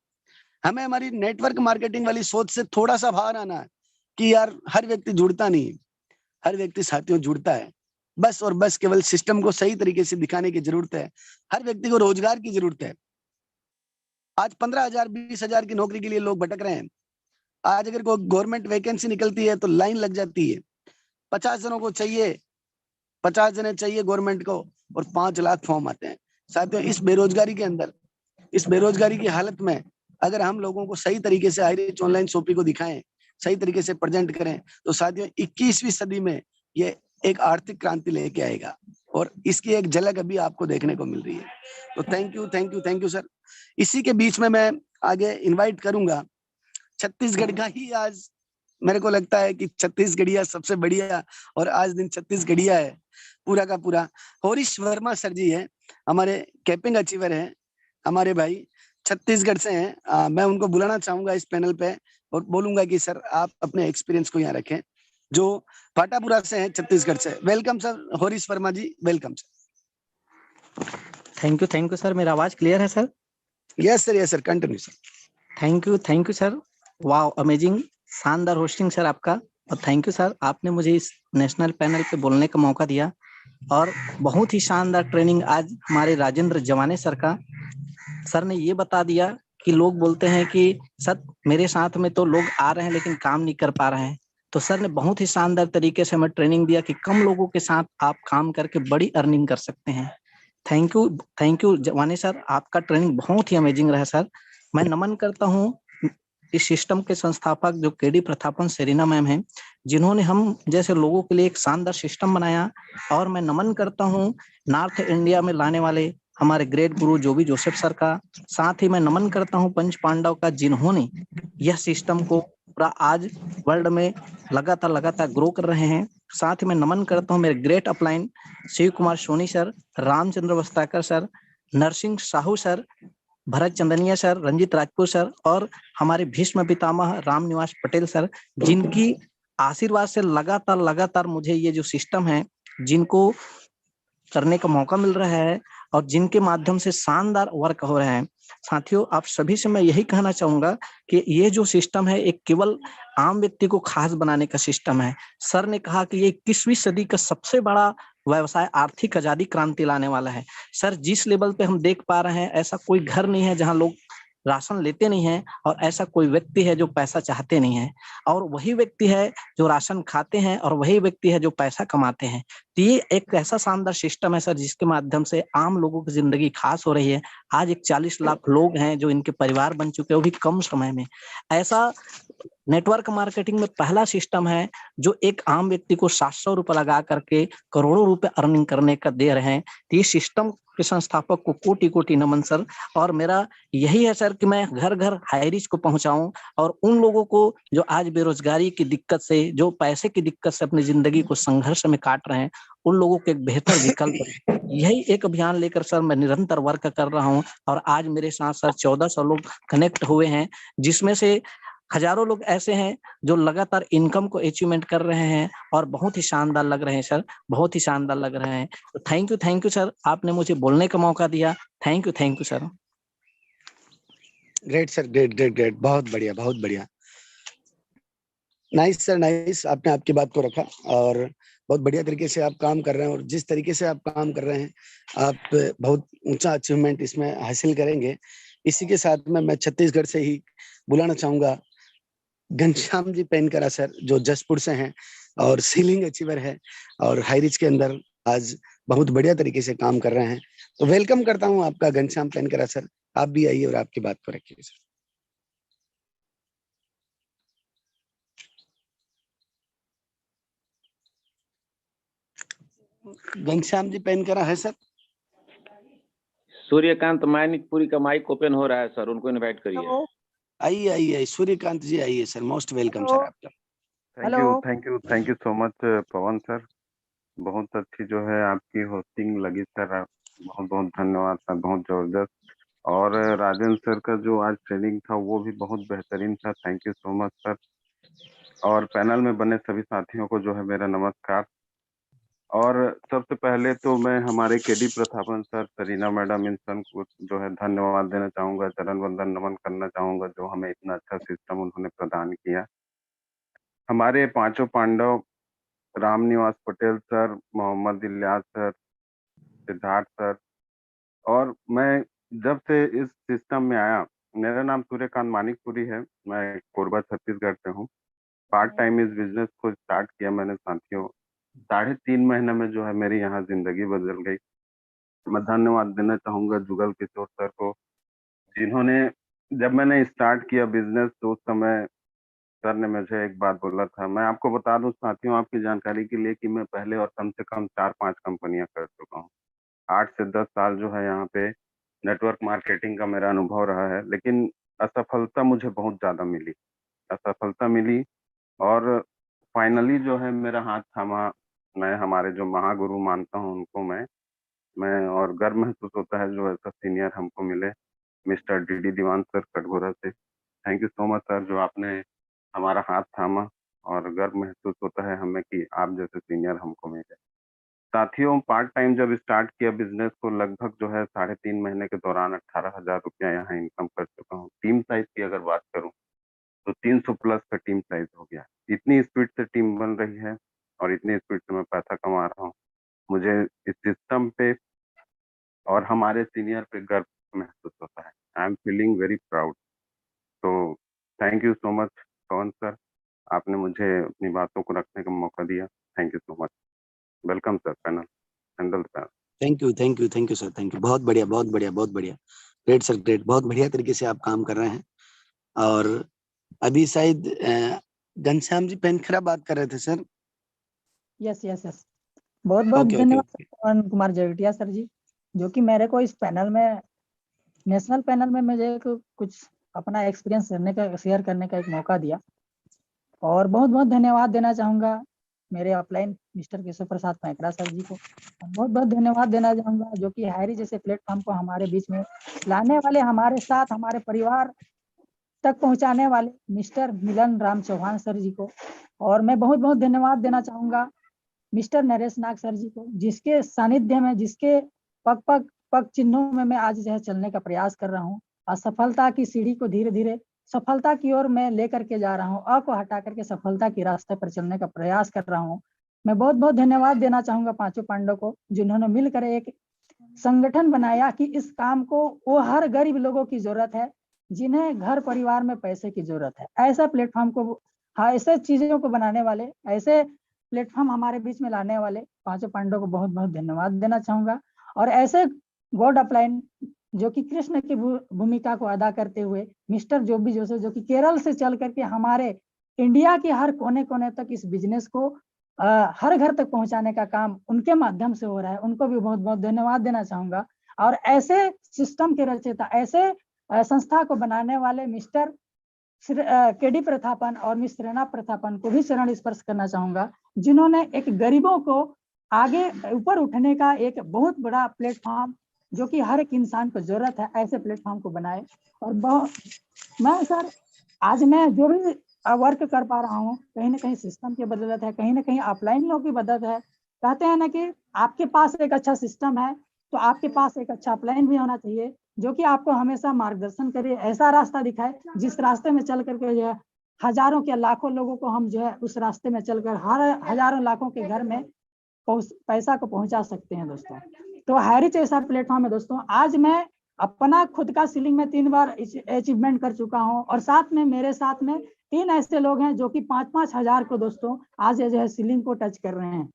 हमें हमारी नेटवर्क मार्केटिंग वाली सोच से थोड़ा सा बाहर आना है कि यार हर व्यक्ति जुड़ता नहीं है, हर व्यक्ति साथियों जुड़ता है। बस और बस केवल सिस्टम को सही तरीके से दिखाने की जरूरत है। हर व्यक्ति को रोजगार की जरूरत है। आज 15,000 20,000 की नौकरी के लिए लोग भटक रहे हैं। आज अगर कोई गवर्नमेंट वैकेंसी निकलती है तो लाइन लग जाती है, 50 जनों को चाहिए, 50 जने चाहिए गवर्नमेंट को, और 5 लाख फॉर्म आते हैं। साथियों, इस बेरोजगारी के अंदर, इस बेरोजगारी की हालत में अगर हम लोगों को सही तरीके से हाई रिच ऑनलाइन शॉपिंग को दिखाएं, सही तरीके से प्रेजेंट करें, तो साथियों 21वीं सदी में ये एक आर्थिक क्रांति लेके आएगा, और इसकी एक झलक अभी आपको देखने को मिल रही है। तो थैंक यू सर। इसी के बीच में मैं आगे इनवाइट करूंगा छत्तीसगढ़ का ही, आज मेरे को लगता है कि छत्तीसगढ़िया सबसे बढ़िया, और आज दिन छत्तीसगढ़िया है पूरा का पूरा। हरीश वर्मा सर जी है, हमारे कैपिंग अचीवर है, हमारे भाई छत्तीसगढ़ से हैं। मैं उनको बुलाना चाहूंगा इस पैनल पे, और बोलूंगा कि सर आप अपने एक्सपीरियंस को यहाँ रखें, जो फाटापुरा से हैं छत्तीसगढ़ से। Welcome sir Harish Verma ji, welcome sir. Thank you sir. मेरा आवाज क्लियर है sir? Yes sir, continue sir. Thank you sir. वाह, अमेजिंग, शानदार होस्टिंग सर आपका। और थैंक यू सर, आपने मुझे इस नेशनल पैनल पे बोलने का मौका दिया। और बहुत ही शानदार ट्रेनिंग आज हमारे राजेंद्र जवाने सर का। सर ने ये बता दिया कि लोग बोलते हैं कि सर मेरे साथ में तो लोग आ रहे हैं लेकिन काम नहीं कर पा रहे हैं। तो सर ने बहुत ही शानदार तरीके से हमें ट्रेनिंग दिया कि कम लोगों के साथ आप काम करके बड़ी अर्निंग कर सकते हैं। थैंक यू जवानी सर, आपका ट्रेनिंग बहुत ही अमेजिंग रहा सर। मैं नमन करता हूँ इस सिस्टम के संस्थापक जो केडी प्रतापन सेरिना मैम हैं, जिन्होंने हम जैसे लोगों के लिए एक शानदार सिस्टम बनाया। और मैं नमन करता हूँ नॉर्थ इंडिया में लाने वाले हमारे ग्रेट गुरु जोगी जोसेफ सर का। साथ ही मैं नमन करता हूँ पंच पांडव का, जिन्होंने यह सिस्टम को पूरा आज वर्ल्ड में लगातार ग्रो कर रहे हैं। साथ ही मैं नमन करता हूँ मेरे great upline Shiv Kumar Soni sir, Ramchandra Vastakar sir, Narsingh Sahu sir, Bharat Chandaniya sir, Ranjeet Rajput sir और हमारे भीष्म पितामह राम निवास पटेल सर, जिनकी आशीर्वाद से लगातार मुझे ये जो सिस्टम है जिनको करने का मौका मिल रहा है और जिनके माध्यम से शानदार वर्क हो रहे हैं। साथियों, आप सभी से मैं यही कहना चाहूंगा कि ये जो सिस्टम है एक केवल आम व्यक्ति को खास बनाने का सिस्टम है। सर ने कहा कि ये 21वीं सदी का सबसे बड़ा व्यवसाय आर्थिक आजादी क्रांति लाने वाला है। सर, जिस लेवल पे हम देख पा रहे हैं ऐसा कोई घर नहीं है जहां लोग राशन लेते नहीं है और ऐसा कोई व्यक्ति है जो पैसा चाहते नहीं है, और वही व्यक्ति है जो राशन खाते हैं और वही व्यक्ति है जो पैसा कमाते हैं। तो ये एक ऐसा शानदार सिस्टम है सर जिसके माध्यम से आम लोगों की जिंदगी खास हो रही है। आज एक 40 लाख लोग हैं जो इनके परिवार बन चुके हैं, वो भी कम समय में। ऐसा नेटवर्क मार्केटिंग में पहला सिस्टम है जो एक आम व्यक्ति को 700 रुपए लगा करके करोड़ों रुपए अर्निंग करने का दे रहे हैं। तो ये सिस्टम के संस्थापक को कोटि नमन सर। और मेरा यही है सर कि मैं घर घर हाईरिच को पहुंचाऊं और उन लोगों को जो आज बेरोजगारी की दिक्कत से, जो पैसे की दिक्कत से अपनी जिंदगी को संघर्ष में काट रहे हैं, उन लोगों को एक बेहतर विकल्प, यही एक अभियान लेकर सर मैं निरंतर वर्क कर रहा हूं। और आज मेरे साथ सर 1400 लोग कनेक्ट हुए हैं, जिसमें से हजारों लोग ऐसे हैं जो लगातार इनकम को अचीवमेंट कर रहे हैं और बहुत ही शानदार लग रहे हैं सर, बहुत ही शानदार लग रहे हैं। तो थैंक यू सर, आपने मुझे बोलने का मौका दिया। Thank you sir. Great sir, great, बहुत बढ़िया। Nice sir, nice. आपने आपकी बात को रखा और बहुत बढ़िया तरीके से आप काम कर रहे हैं। और जिस तरीके से आप काम कर रहे हैं, आप बहुत ऊंचा अचीवमेंट इसमें हासिल करेंगे। इसी के साथ में मैं छत्तीसगढ़ से ही बुलाना चाहूंगा घनश्याम जी पेनकरा सर, जो जसपुर से हैं और सीलिंग अचीवर है और हाईरिच के अंदर आज बहुत बढ़िया तरीके से काम कर रहे हैं। तो वेलकम करता हूं आपका घनश्याम पेनकरा सर, आप भी आइए और आपकी बात को रखिए सर। घनश्याम जी पेनकरा है सर? सूर्यकांत मानिकपुरी का माइक ओपन हो रहा है सर, उनको इनवाइट करिए। आइए सूर्यकांत जी, आइए सर, मोस्ट वेलकम सर आपका। Thank you so much Pawan sir. बहुत अच्छी जो है आपकी होस्टिंग लगी सर, बहुत बहुत धन्यवाद सर, बहुत जबरदस्त। और राजेंद्र सर का जो आज ट्रेनिंग था वो भी बहुत बेहतरीन था, thank you so much sir. और पैनल में बने सभी साथियों को जो है मेरा नमस्कार। और सबसे पहले तो मैं हमारे KD Pratapan sir, Sarina madam, इन सब को जो है धन्यवाद देना चाहूंगा, चरण वंदन नमन करना चाहूंगा, जो हमें इतना अच्छा सिस्टम उन्होंने प्रदान किया। हमारे पांचों Pandav Ram Niwas Patel sir, Mohammed Ilyas sir, Siddharth sir, और मैं जब से इस सिस्टम में आया, मेरा नाम सूर्यकांत मानिकपुरी है, मैं कोरबा छत्तीसगढ़ से हूँ। पार्ट टाइम इस बिजनेस को स्टार्ट किया मैंने साथियों, 3.5 महीने में जो है मेरी यहाँ जिंदगी बदल गई। मैं धन्यवाद देना चाहूंगा जुगल किशोर सर को, जिन्होंने जब मैंने स्टार्ट किया बिजनेस तो उस समय सर ने मुझे एक बात बोला था। मैं आपको बता दूं साथियों, आपकी जानकारी के लिए, कि मैं पहले और कम से कम 4-5 कंपनियां कर चुका हूँ। 8 से 10 साल जो है यहाँ पे नेटवर्क मार्केटिंग का मेरा अनुभव रहा है, लेकिन असफलता मुझे बहुत ज्यादा मिली, असफलता मिली। और फाइनली जो है मेरा हाथ थामा, मैं हमारे जो महागुरु मानता हूँ उनको मैं और गर्व महसूस होता है जो ऐसा सीनियर हमको मिले, मिस्टर डी दीवान सर कटघोरा से। Thank you so much sir, जो आपने हमारा हाथ थामा, और गर्व महसूस होता है हमें कि आप जैसे सीनियर हमको मिले। साथियों पार्ट टाइम जब स्टार्ट किया बिजनेस को लगभग जो है 3.5 महीने के दौरान 18,000 रुपया यहाँ इनकम कर चुका हूँ। टीम साइज की अगर बात करूँ तो 300 प्लस का टीम साइज हो गया। इतनी स्पीड से टीम बन रही है और इतनी स्पीड से मैं पैसा कमा रहा हूँ। मुझे इस सिस्टम पे और हमारे सीनियर पे गर्व महसूस होता है। I am feeling very proud. तो thank you so much Pawan sir, आपने मुझे अपनी बातों को रखने का मौका दिया। Thank you so much. Welcome sir panel, handle panel. Thank you sir, thank you. बहुत बढ़िया, बहुत बढ़िया, बहुत बढ़िया। Great sir, great. बहुत बढ़िया तरीके से आप काम कर रहे हैं। और अभी शायद घनश्याम जी पेनखरा बात कर रहे थे सर। यस यस यस, बहुत बहुत ओके, ओके, धन्यवाद ओके। पवन कुमार जगटिया सर जी, जो कि मेरे को इस पैनल में, नेशनल पैनल में मुझे कुछ अपना एक्सपीरियंस शेयर करने का एक मौका दिया। और बहुत बहुत धन्यवाद देना चाहूँगा मेरे upline mister Keshav Prasad Painkra sir जी को। बहुत बहुत धन्यवाद देना चाहूँगा जो कि हैरी जैसे प्लेटफॉर्म को हमारे बीच में लाने वाले, हमारे साथ हमारे परिवार तक पहुंचाने वाले मिस्टर मिलन राम चौहान सर जी को। और मैं बहुत बहुत धन्यवाद देना चाहूँगा मिस्टर नरेश नाग सर जी को, जिसके सानिध्य में, जिसके पग चिन्हों में मैं आज जो है चलने का प्रयास कर रहा हूँ। असफलता की सीढ़ी को धीरे धीरे सफलता की ओर मैं लेकर के जा रहा हूँ। अ को हटा करके सफलता के रास्ते पर चलने का प्रयास कर रहा हूँ। मैं बहुत बहुत धन्यवाद देना चाहूंगा पांचों पांडव को, जिन्होंने मिलकर एक संगठन बनाया कि इस काम को, वो हर गरीब लोगों की जरूरत है जिन्हें घर परिवार में पैसे की जरूरत है। ऐसा प्लेटफॉर्म को, हाँ, ऐसे चीजों को बनाने वाले, ऐसे प्लेटफॉर्म हमारे बीच में लाने वाले पांचों पांडवों को बहुत बहुत धन्यवाद देना चाहूंगा। और ऐसे गॉड अपलाइन जो कि कृष्ण की भूमिका को अदा करते हुए मिस्टर जोबी जोसेफ, जो कि केरल से चल करके हमारे इंडिया के हर कोने कोने तक इस बिजनेस को हर घर तक पहुंचाने का काम उनके माध्यम से हो रहा है, उनको भी बहुत बहुत धन्यवाद देना चाहूंगा। और ऐसे सिस्टम के रचयिता, ऐसे संस्था को बनाने वाले मिस्टर केडी प्रथापन और मिस रेना प्रथापन को भी चरण स्पर्श करना चाहूंगा, जिन्होंने एक गरीबों को आगे ऊपर उठने का एक बहुत बड़ा प्लेटफॉर्म, जो कि हर एक इंसान को जरूरत है, ऐसे प्लेटफॉर्म को बनाए। और मैं सर, आज मैं जो भी वर्क कर पा रहा हूँ, कहीं ना कहीं सिस्टम की बदौलत है, कहीं ना कहीं अपलाइनों की बदौलत है। कहते हैं ना कि आपके पास एक अच्छा सिस्टम है तो आपके पास एक अच्छा अपलाइन भी होना चाहिए, जो कि आपको हमेशा मार्गदर्शन करे, ऐसा रास्ता दिखाए जिस रास्ते में चल करके जो है हजारों के लाखों लोगों को हम जो है उस रास्ते में चलकर हर हजारों लाखों के घर में पैसा को पहुंचा सकते हैं दोस्तों। तो हैरिच ऐसा प्लेटफॉर्म है दोस्तों। आज मैं अपना खुद का सीलिंग में 3 बार अचीवमेंट कर चुका हूं, और साथ में मेरे साथ में 3 ऐसे लोग हैं जो कि 5-5 हजार को दोस्तों आज जो है सीलिंग को टच कर रहे हैं।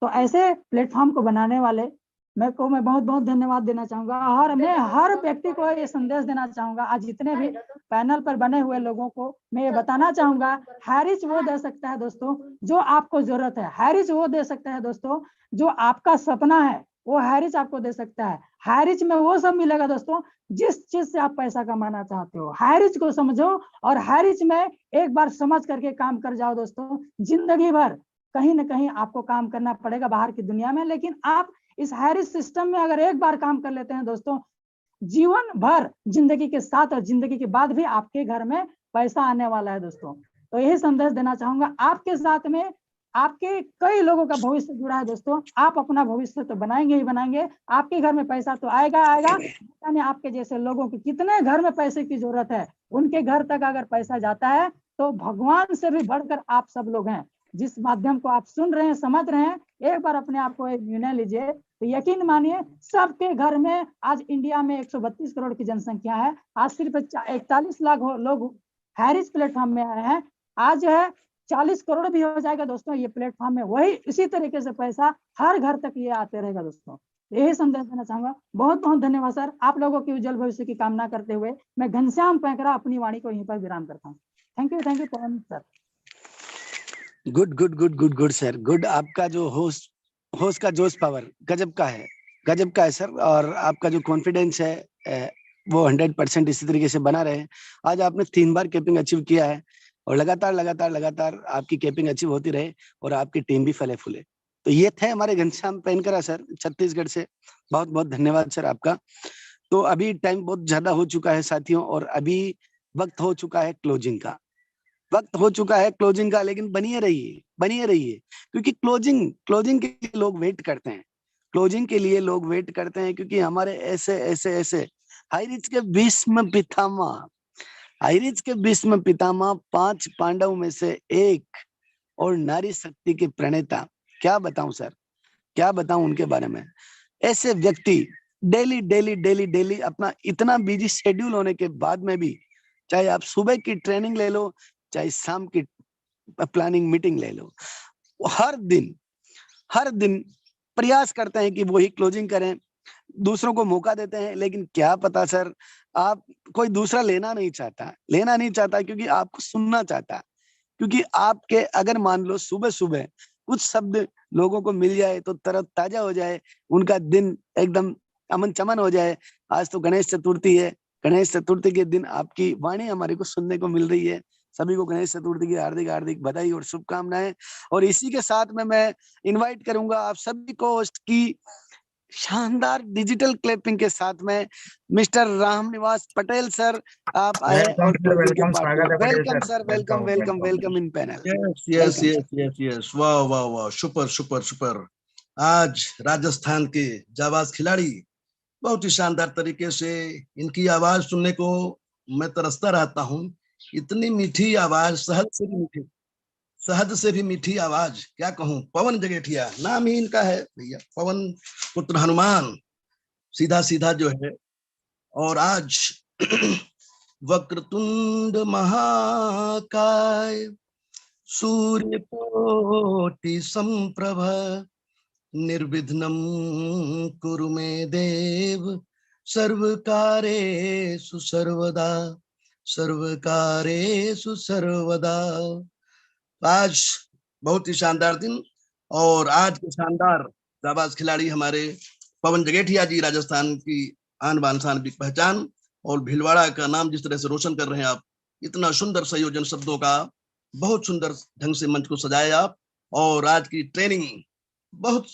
तो ऐसे प्लेटफॉर्म को बनाने वाले मैं बहुत बहुत धन्यवाद देना चाहूंगा। और मैं हर व्यक्ति को ये संदेश देना चाहूंगा, आज जितने भी पैनल पर बने हुए लोगों को मैं ये बताना चाहूंगा, हैरिच वो दे सकता है दोस्तों जो आपको जरूरत है। हैरिच वो दे सकता है दोस्तों जो आपका सपना है, वो हैरिच आपको दे सकता है। हैरिच में वो सब मिलेगा दोस्तों जिस चीज से आप पैसा कमाना चाहते हो। हैरिच को समझो और हैरिच में एक बार समझ करके काम कर जाओ दोस्तों। जिंदगी भर कहीं ना कहीं आपको काम करना पड़ेगा बाहर की दुनिया में, लेकिन आप इस हैरिच सिस्टम में अगर एक बार काम कर लेते हैं दोस्तों, जीवन भर जिंदगी के साथ और जिंदगी के बाद भी आपके घर में पैसा आने वाला है दोस्तों। तो यही संदेश देना चाहूंगा। आपके साथ में आपके कई लोगों का भविष्य जुड़ा है दोस्तों। आप अपना भविष्य तो बनाएंगे ही बनाएंगे, आपके घर में पैसा तो आएगा आएगा। यानी आपके जैसे लोगों की कितने घर में पैसे की जरूरत है, उनके घर तक अगर पैसा जाता है तो भगवान से भी बढ़कर आप सब लोग हैं। जिस माध्यम को आप सुन रहे हैं, समझ रहे हैं, एक बार अपने आप को एक निर्णय लीजिए, तो यकीन मानिए सबके घर में आज इंडिया में 132 करोड़ की जनसंख्या है। आज सिर्फ 41 लाख लोग हैरिच प्लेटफॉर्म में आए हैं। आज है 40 करोड़ भी हो जाएगा दोस्तों ये प्लेटफॉर्म में, वही इसी तरीके से पैसा हर घर तक ये आते रहेगा दोस्तों। यही संदेश देना चाहूंगा। बहुत बहुत धन्यवाद सर। आप लोगों की उज्जवल भविष्य की कामना करते हुए मैं घनश्याम पैंकरा अपनी वाणी को यहीं पर विराम करता हूँ। Thank you Pawan sir. Good good good good good sir, good. आपका जो होस्ट का जोश पावर गजब का है सर। और आपका जो कॉन्फिडेंस है वो 100% इसी तरीके से बना रहे। आज आपने 3 बार कैपिंग अचीव किया है और लगातार आपकी कैपिंग अचीव होती रहे और आपकी टीम भी फले फूले। तो ये थे हमारे घनश्याम पैनकरा सर छत्तीसगढ़ से। बहुत बहुत धन्यवाद सर आपका। तो अभी टाइम बहुत ज्यादा हो चुका है साथियों, और अभी वक्त हो चुका है क्लोजिंग का। वक्त हो चुका है क्लोजिंग का, लेकिन बनिए रहिए क्योंकि क्लोजिंग के लिए लोग वेट करते हैं, क्लोजिंग के लिए लोग वेट करते हैं, क्योंकि हमारे ऐसे हाईरिच के भीष्म पितामह, हाईरिच के भीष्म पितामह 5 पांडव में से एक और नारी शक्ति के प्रणेता, क्या बताऊं सर, क्या बताऊं उनके बारे में। ऐसे व्यक्ति डेली अपना इतना बिजी शेड्यूल होने के बाद में भी, चाहे आप सुबह की ट्रेनिंग ले लो, चाहे शाम की प्लानिंग मीटिंग ले लो, हर दिन प्रयास करते हैं कि वही क्लोजिंग करें, दूसरों को मौका देते हैं, लेकिन क्या पता सर, आप कोई दूसरा लेना नहीं चाहता क्योंकि आपको सुनना चाहता है, क्योंकि आपके अगर मान लो सुबह कुछ शब्द लोगों को मिल जाए तो तरोताजा हो जाए, उनका दिन एकदम अमन चमन हो जाए। आज तो गणेश चतुर्थी है, गणेश चतुर्थी के दिन आपकी वाणी हमारे को सुनने को मिल रही है। सभी को गणेश चतुर्थी की हार्दिक बधाई और शुभकामनाएं। और इसी के साथ में मैं इनवाइट करूंगा आप सभी को होस्ट की शानदार डिजिटल क्लिपिंग के साथ में मिस्टर रामनिवास पटेल सर, आप आए और welcome sir, welcome in panel. Yes, वाह, सुपर। आज राजस्थान के जाबाज खिलाड़ी बहुत ही शानदार तरीके से, इनकी आवाज सुनने को मैं तरसता रहता हूँ। इतनी मीठी आवाज, शहद से भी मीठी आवाज, क्या कहूँ। पवन जगेठिया नाम ही इनका है भैया, पवन पुत्र हनुमान, सीधा जो है। और आज वक्रतुंड महाकाय सूर्यकोटि संप्रभ निर्विघ्नं कुरु मे देव सर्वकारेषु सर्वदा। आज बहुत ही शानदार दिन, और आज के शानदार जाबाज खिलाड़ी हमारे पवन जगेठिया जी, राजस्थान की आन बान शान की पहचान, और भीलवाड़ा का नाम जिस तरह से रोशन कर रहे हैं आप, इतना सुंदर संयोजन शब्दों का, बहुत सुंदर ढंग से मंच को सजाया आप। और आज की ट्रेनिंग बहुत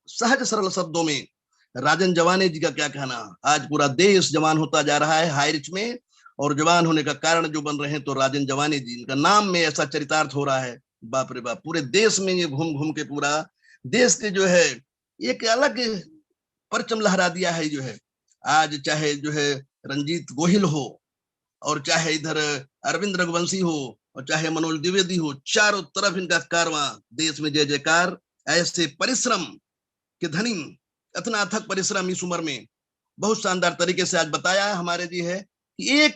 सहज सरल शब्दों में, राजन जवाने जी का क्या कहना। आज पूरा देश जवान होता जा रहा है हाईरिच में, और जवान होने का कारण जो बन रहे हैं तो राजन जवाने जी, इनका नाम में ऐसा चरितार्थ हो रहा है, बाप रे बाप। पूरे देश में ये घूम के पूरा देश के जो है एक अलग परचम लहरा दिया है जो है। आज चाहे जो है रंजीत गोहिल हो, और चाहे इधर अरविंद रघुवंशी हो, और चाहे मनोज द्विवेदी हो, चारों तरफ इनका कारवां, देश में जय जयकार। ऐसे परिश्रम के धनी, इतना अथक परिश्रम इस उम्र में, बहुत शानदार तरीके से आज बताया हमारे जी है कि एक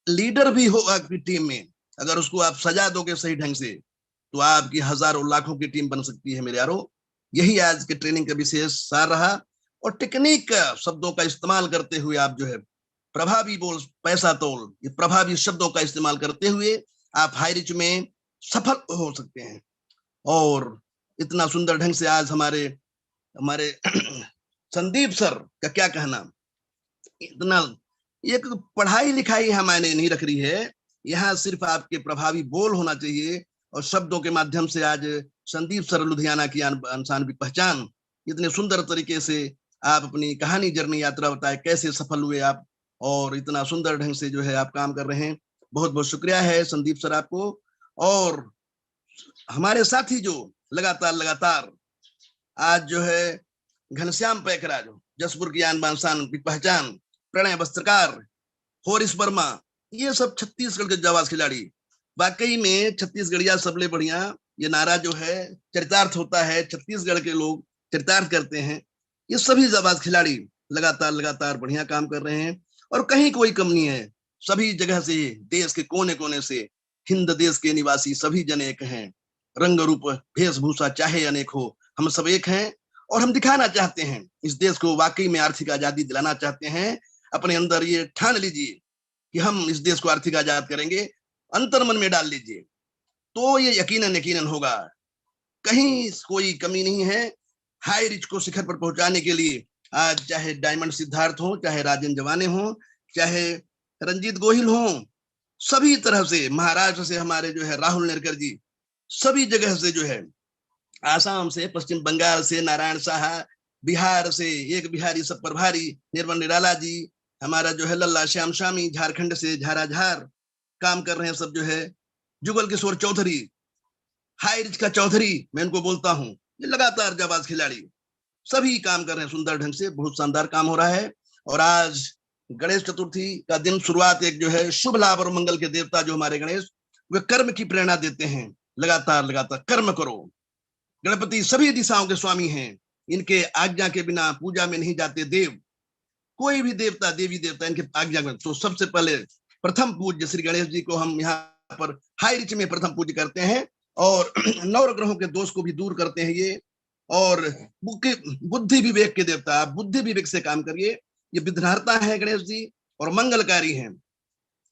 लीडर भी हो आपकी टीम में, अगर उसको आप सजा दोगे सही ढंग से, तो आपकी हजारों लाखों की टीम बन सकती है मेरे यारों। यही आज के ट्रेनिंग का विशेष सार रहा। और टेक्निक शब्दों का इस्तेमाल करते हुए आप जो है प्रभावी बोल पैसा तोल, ये प्रभावी शब्दों का इस्तेमाल करते हुए आप हाईरिच में सफल हो सकते हैं। और इतना सुंदर ढंग से आज हमारे संदीप सर का क्या कहना, इतना एक पढ़ाई लिखाई यहाँ मायने नहीं रख रही है, यहाँ सिर्फ आपके प्रभावी बोल होना चाहिए। और शब्दों के माध्यम से आज संदीप सर लुधियाना की अनसानवी पहचान, इतने सुंदर तरीके से आप अपनी कहानी जर्नी यात्रा बताए, कैसे सफल हुए आप, और इतना सुंदर ढंग से जो है आप काम कर रहे हैं। बहुत बहुत शुक्रिया है संदीप सर आपको। और हमारे साथी जो लगातार आज जो है घनश्याम पैकराज, जसपुर की आन बान शान की पहचान, प्रणय वस्त्रकार, होरिस वर्मा, ये सब छत्तीसगढ़ के जाबाज खिलाड़ी। वाकई में छत्तीसगढ़िया सबले बढ़िया, ये नारा जो है चरितार्थ होता है, छत्तीसगढ़ के लोग चरितार्थ करते हैं। ये सभी जाबाज खिलाड़ी लगातार बढ़िया काम कर रहे हैं, और कहीं कोई कम नहीं है। सभी जगह से, देश के कोने कोने से, हिंद देश के निवासी सभी जन एक हैं। रंग रूप वेशभूषा चाहे अनेक हो, हम सब एक हैं। और हम दिखाना चाहते हैं इस देश को, वाकई में आर्थिक आजादी दिलाना चाहते हैं। अपने अंदर ये ठान लीजिए कि हम इस देश को आर्थिक आजाद करेंगे, अंतर मन में डाल लीजिए, तो ये यकीनन होगा। कहीं कोई कमी नहीं है। हाई रिच को शिखर पर पहुंचाने के लिए आज चाहे डायमंड सिद्धार्थ हो, चाहे राजन जवाने हो, चाहे रंजीत गोहिल हो, सभी तरह से, महाराष्ट्र से हमारे जो है राहुल नेरकर जी, सभी जगह से जो है, आसाम से, पश्चिम बंगाल से नारायण साहा, बिहार से एक बिहारी सब पर भारी निर्मल निराला जी, हमारा जो है लल्ला श्याम शामी, झारखंड से झारा झार काम कर रहे हैं सब जो है। जुगल किशोर चौधरी, हाई रिच का चौधरी, मैं इनको बोलता हूँ, ये लगातार जाबाज खिलाड़ी सभी काम कर रहे हैं सुंदर ढंग से, बहुत शानदार काम हो रहा है। और आज गणेश चतुर्थी का दिन शुरुआत एक जो है शुभ लाभ और मंगल के देवता जो हमारे गणेश, वे कर्म की प्रेरणा देते हैं, लगातार लगातार कर्म करो। गणपति सभी दिशाओं के स्वामी हैं, इनके आज्ञा के बिना पूजा में नहीं जाते देव, कोई भी देवता देवी देवता इनके आज्ञा में। तो सबसे पहले प्रथम पूज्य श्री गणेश जी को हम यहाँ पर हाई रिच में प्रथम पूज्य करते हैं और नवग्रहों के दोष को भी दूर करते हैं ये। और बुद्धि विवेक के देवता, आप बुद्धि विवेक से काम करिए, ये विघ्नहर्ता है गणेश जी और मंगलकारी हैं।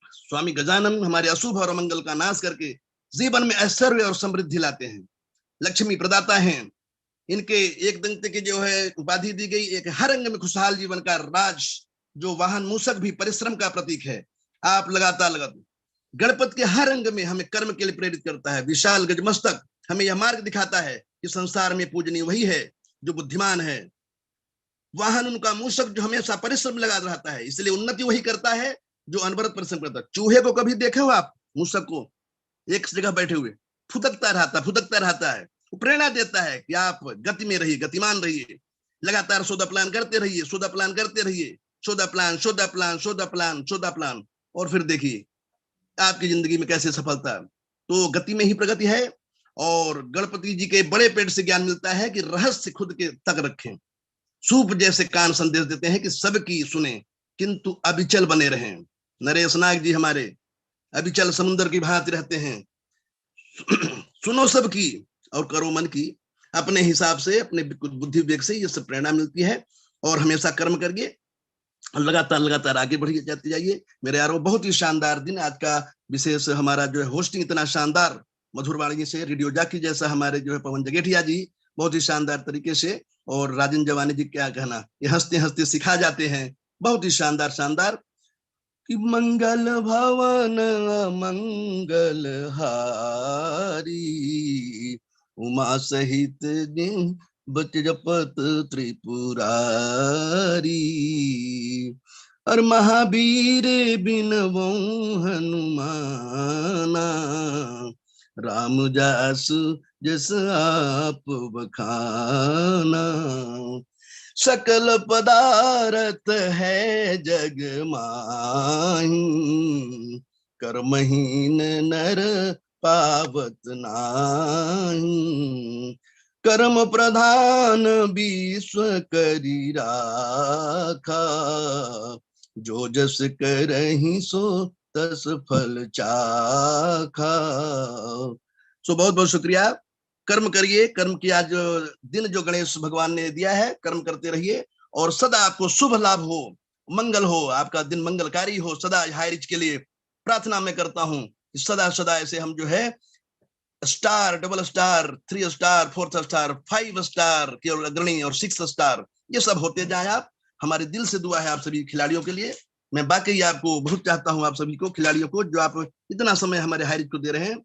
स्वामी गजानन हमारे अशुभ और मंगल का नाश करके जीवन में ऐश्वर्य और समृद्धि लाते हैं, लक्ष्मी प्रदाता हैं। इनके एक दंत की जो है उपाधि दी गई, एक हर अंग में खुशहाल जीवन का राज, जो वाहन मूषक भी परिश्रम का प्रतीक है। आप लगातार गणपति के हर अंग में हमें कर्म के लिए प्रेरित करता है। विशाल गजमस्तक हमें यह मार्ग दिखाता है कि संसार में पूजनीय वही है जो बुद्धिमान है। वाहन उनका मूषक जो हमेशा परिश्रम लगा रहता है, इसलिए उन्नति वही करता है जो अनवरत परिश्रम करता है। चूहे को कभी देखे हो आप? मूषक को एक जगह बैठे हुए फुदकता रहता है, वो प्रेरणा देता है कि आप गति में रहिए, गतिमान रहिए, लगातार सोदा प्लान करते रहिए, सोदा प्लान, और फिर देखिए आपकी जिंदगी में कैसे सफलता। तो गति में ही प्रगति है। और गणपति जी के बड़े पेट से ज्ञान मिलता है कि रहस्य खुद के तक रखें। सूप जैसे कान संदेश देते हैं कि सबकी सुने किंतु अविचल बने रहें। नरेश नाग जी हमारे अविचल समुद्र की भांति रहते हैं। सुनो सबकी और करो मन की, अपने हिसाब से, अपने बुद्धि विवेक से ये सब प्रेरणा मिलती है। और हमेशा कर्म करिए, लगातार आगे बढ़ी जाते जाइए मेरे यारों। बहुत ही शानदार दिन आज का, विशेष हमारा जो है होस्टिंग इतना शानदार मधुर वाणी से, रेडियो जाकी जैसा हमारे जो है पवन जगेठिया जी बहुत ही शानदार तरीके से, और राजन जवानी जी क्या कहना, ये हंसते हंसते सिखा जाते हैं, बहुत ही शानदार कि मंगल भवन मंगल हारी, उमा सहित दिन बच जपत त्रिपुरारी, और महावीर बिनवो हनुमाना, राम जासु जस आप बखाना, सकल पदार्थ है जग माही, कर्महीन नर पावत नाही, कर्म प्रधान विश्व करी राखा, जो जस करहि सो तस फल चाखा। सो बहुत बहुत शुक्रिया। कर्म करिए, कर्म की आज दिन जो गणेश भगवान ने दिया है, कर्म करते रहिए और सदा आपको शुभ लाभ हो, मंगल हो, आपका दिन मंगलकारी हो। सदा हाई रिच के लिए प्रार्थना मैं करता हूँ, सदा ऐसे हम जो है star, double star, 3 star, 4 star, 5 star के अग्रणी और 6 स्टार ये सब होते जाए। आप, हमारे दिल से दुआ है आप सभी खिलाड़ियों के लिए। मैं बाकी आपको बहुत चाहता हूं, आप सभी को, खिलाड़ियों को, जो आप इतना समय हमारे हाई रिच को दे रहे हैं।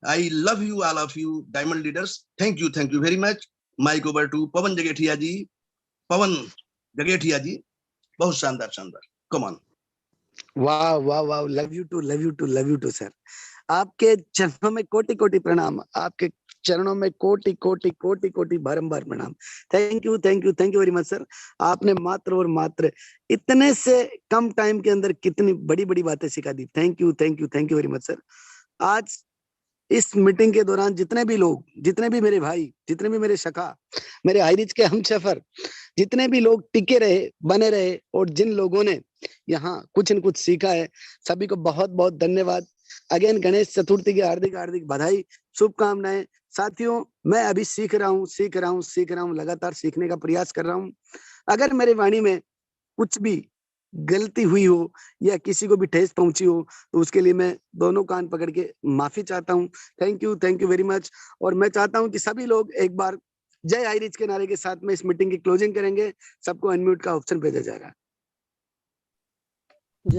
I love you all of you diamond leaders, thank you very much. Mike over to Pawan Jagethiya ji, बहुत शानदार, कम ऑन। वाह, लव यू टू सर। आपके चरणों में कोटि कोटि प्रणाम, आपके चरणों में कोटि कोटि बारंबार प्रणाम। Thank you very much sir. आपने मात्र इतने से कम टाइम के अंदर कितनी बड़ी बातें सिखा दी। Thank you very much sir. आज इस मीटिंग के दौरान जितने भी लोग, जितने भी मेरे भाई, जितने भी मेरे सखा, मेरे हाई रिच के हमसफर, जितने भी लोग टिके रहे, बने रहे, और जिन लोगों ने यहाँ कुछ न कुछ सीखा है, सभी को बहुत बहुत धन्यवाद। अगेन गणेश चतुर्थी की हार्दिक बधाई, शुभकामनाएं। साथियों, मैं अभी सीख रहा हूँ, लगातार सीखने का प्रयास कर रहा हूँ। अगर मेरी वाणी में कुछ भी गलती हुई हो या किसी को भी ठेस पहुंची हो तो उसके लिए मैं दोनों कान पकड़ के माफी चाहता हूँ। Thank you very much. और मैं चाहता हूँ कि सभी लोग एक बार जय हाई रिच के नारे के साथ में इस मीटिंग की क्लोजिंग करेंगे। सबको अनम्यूट का ऑप्शन भेजा जाएगा। जय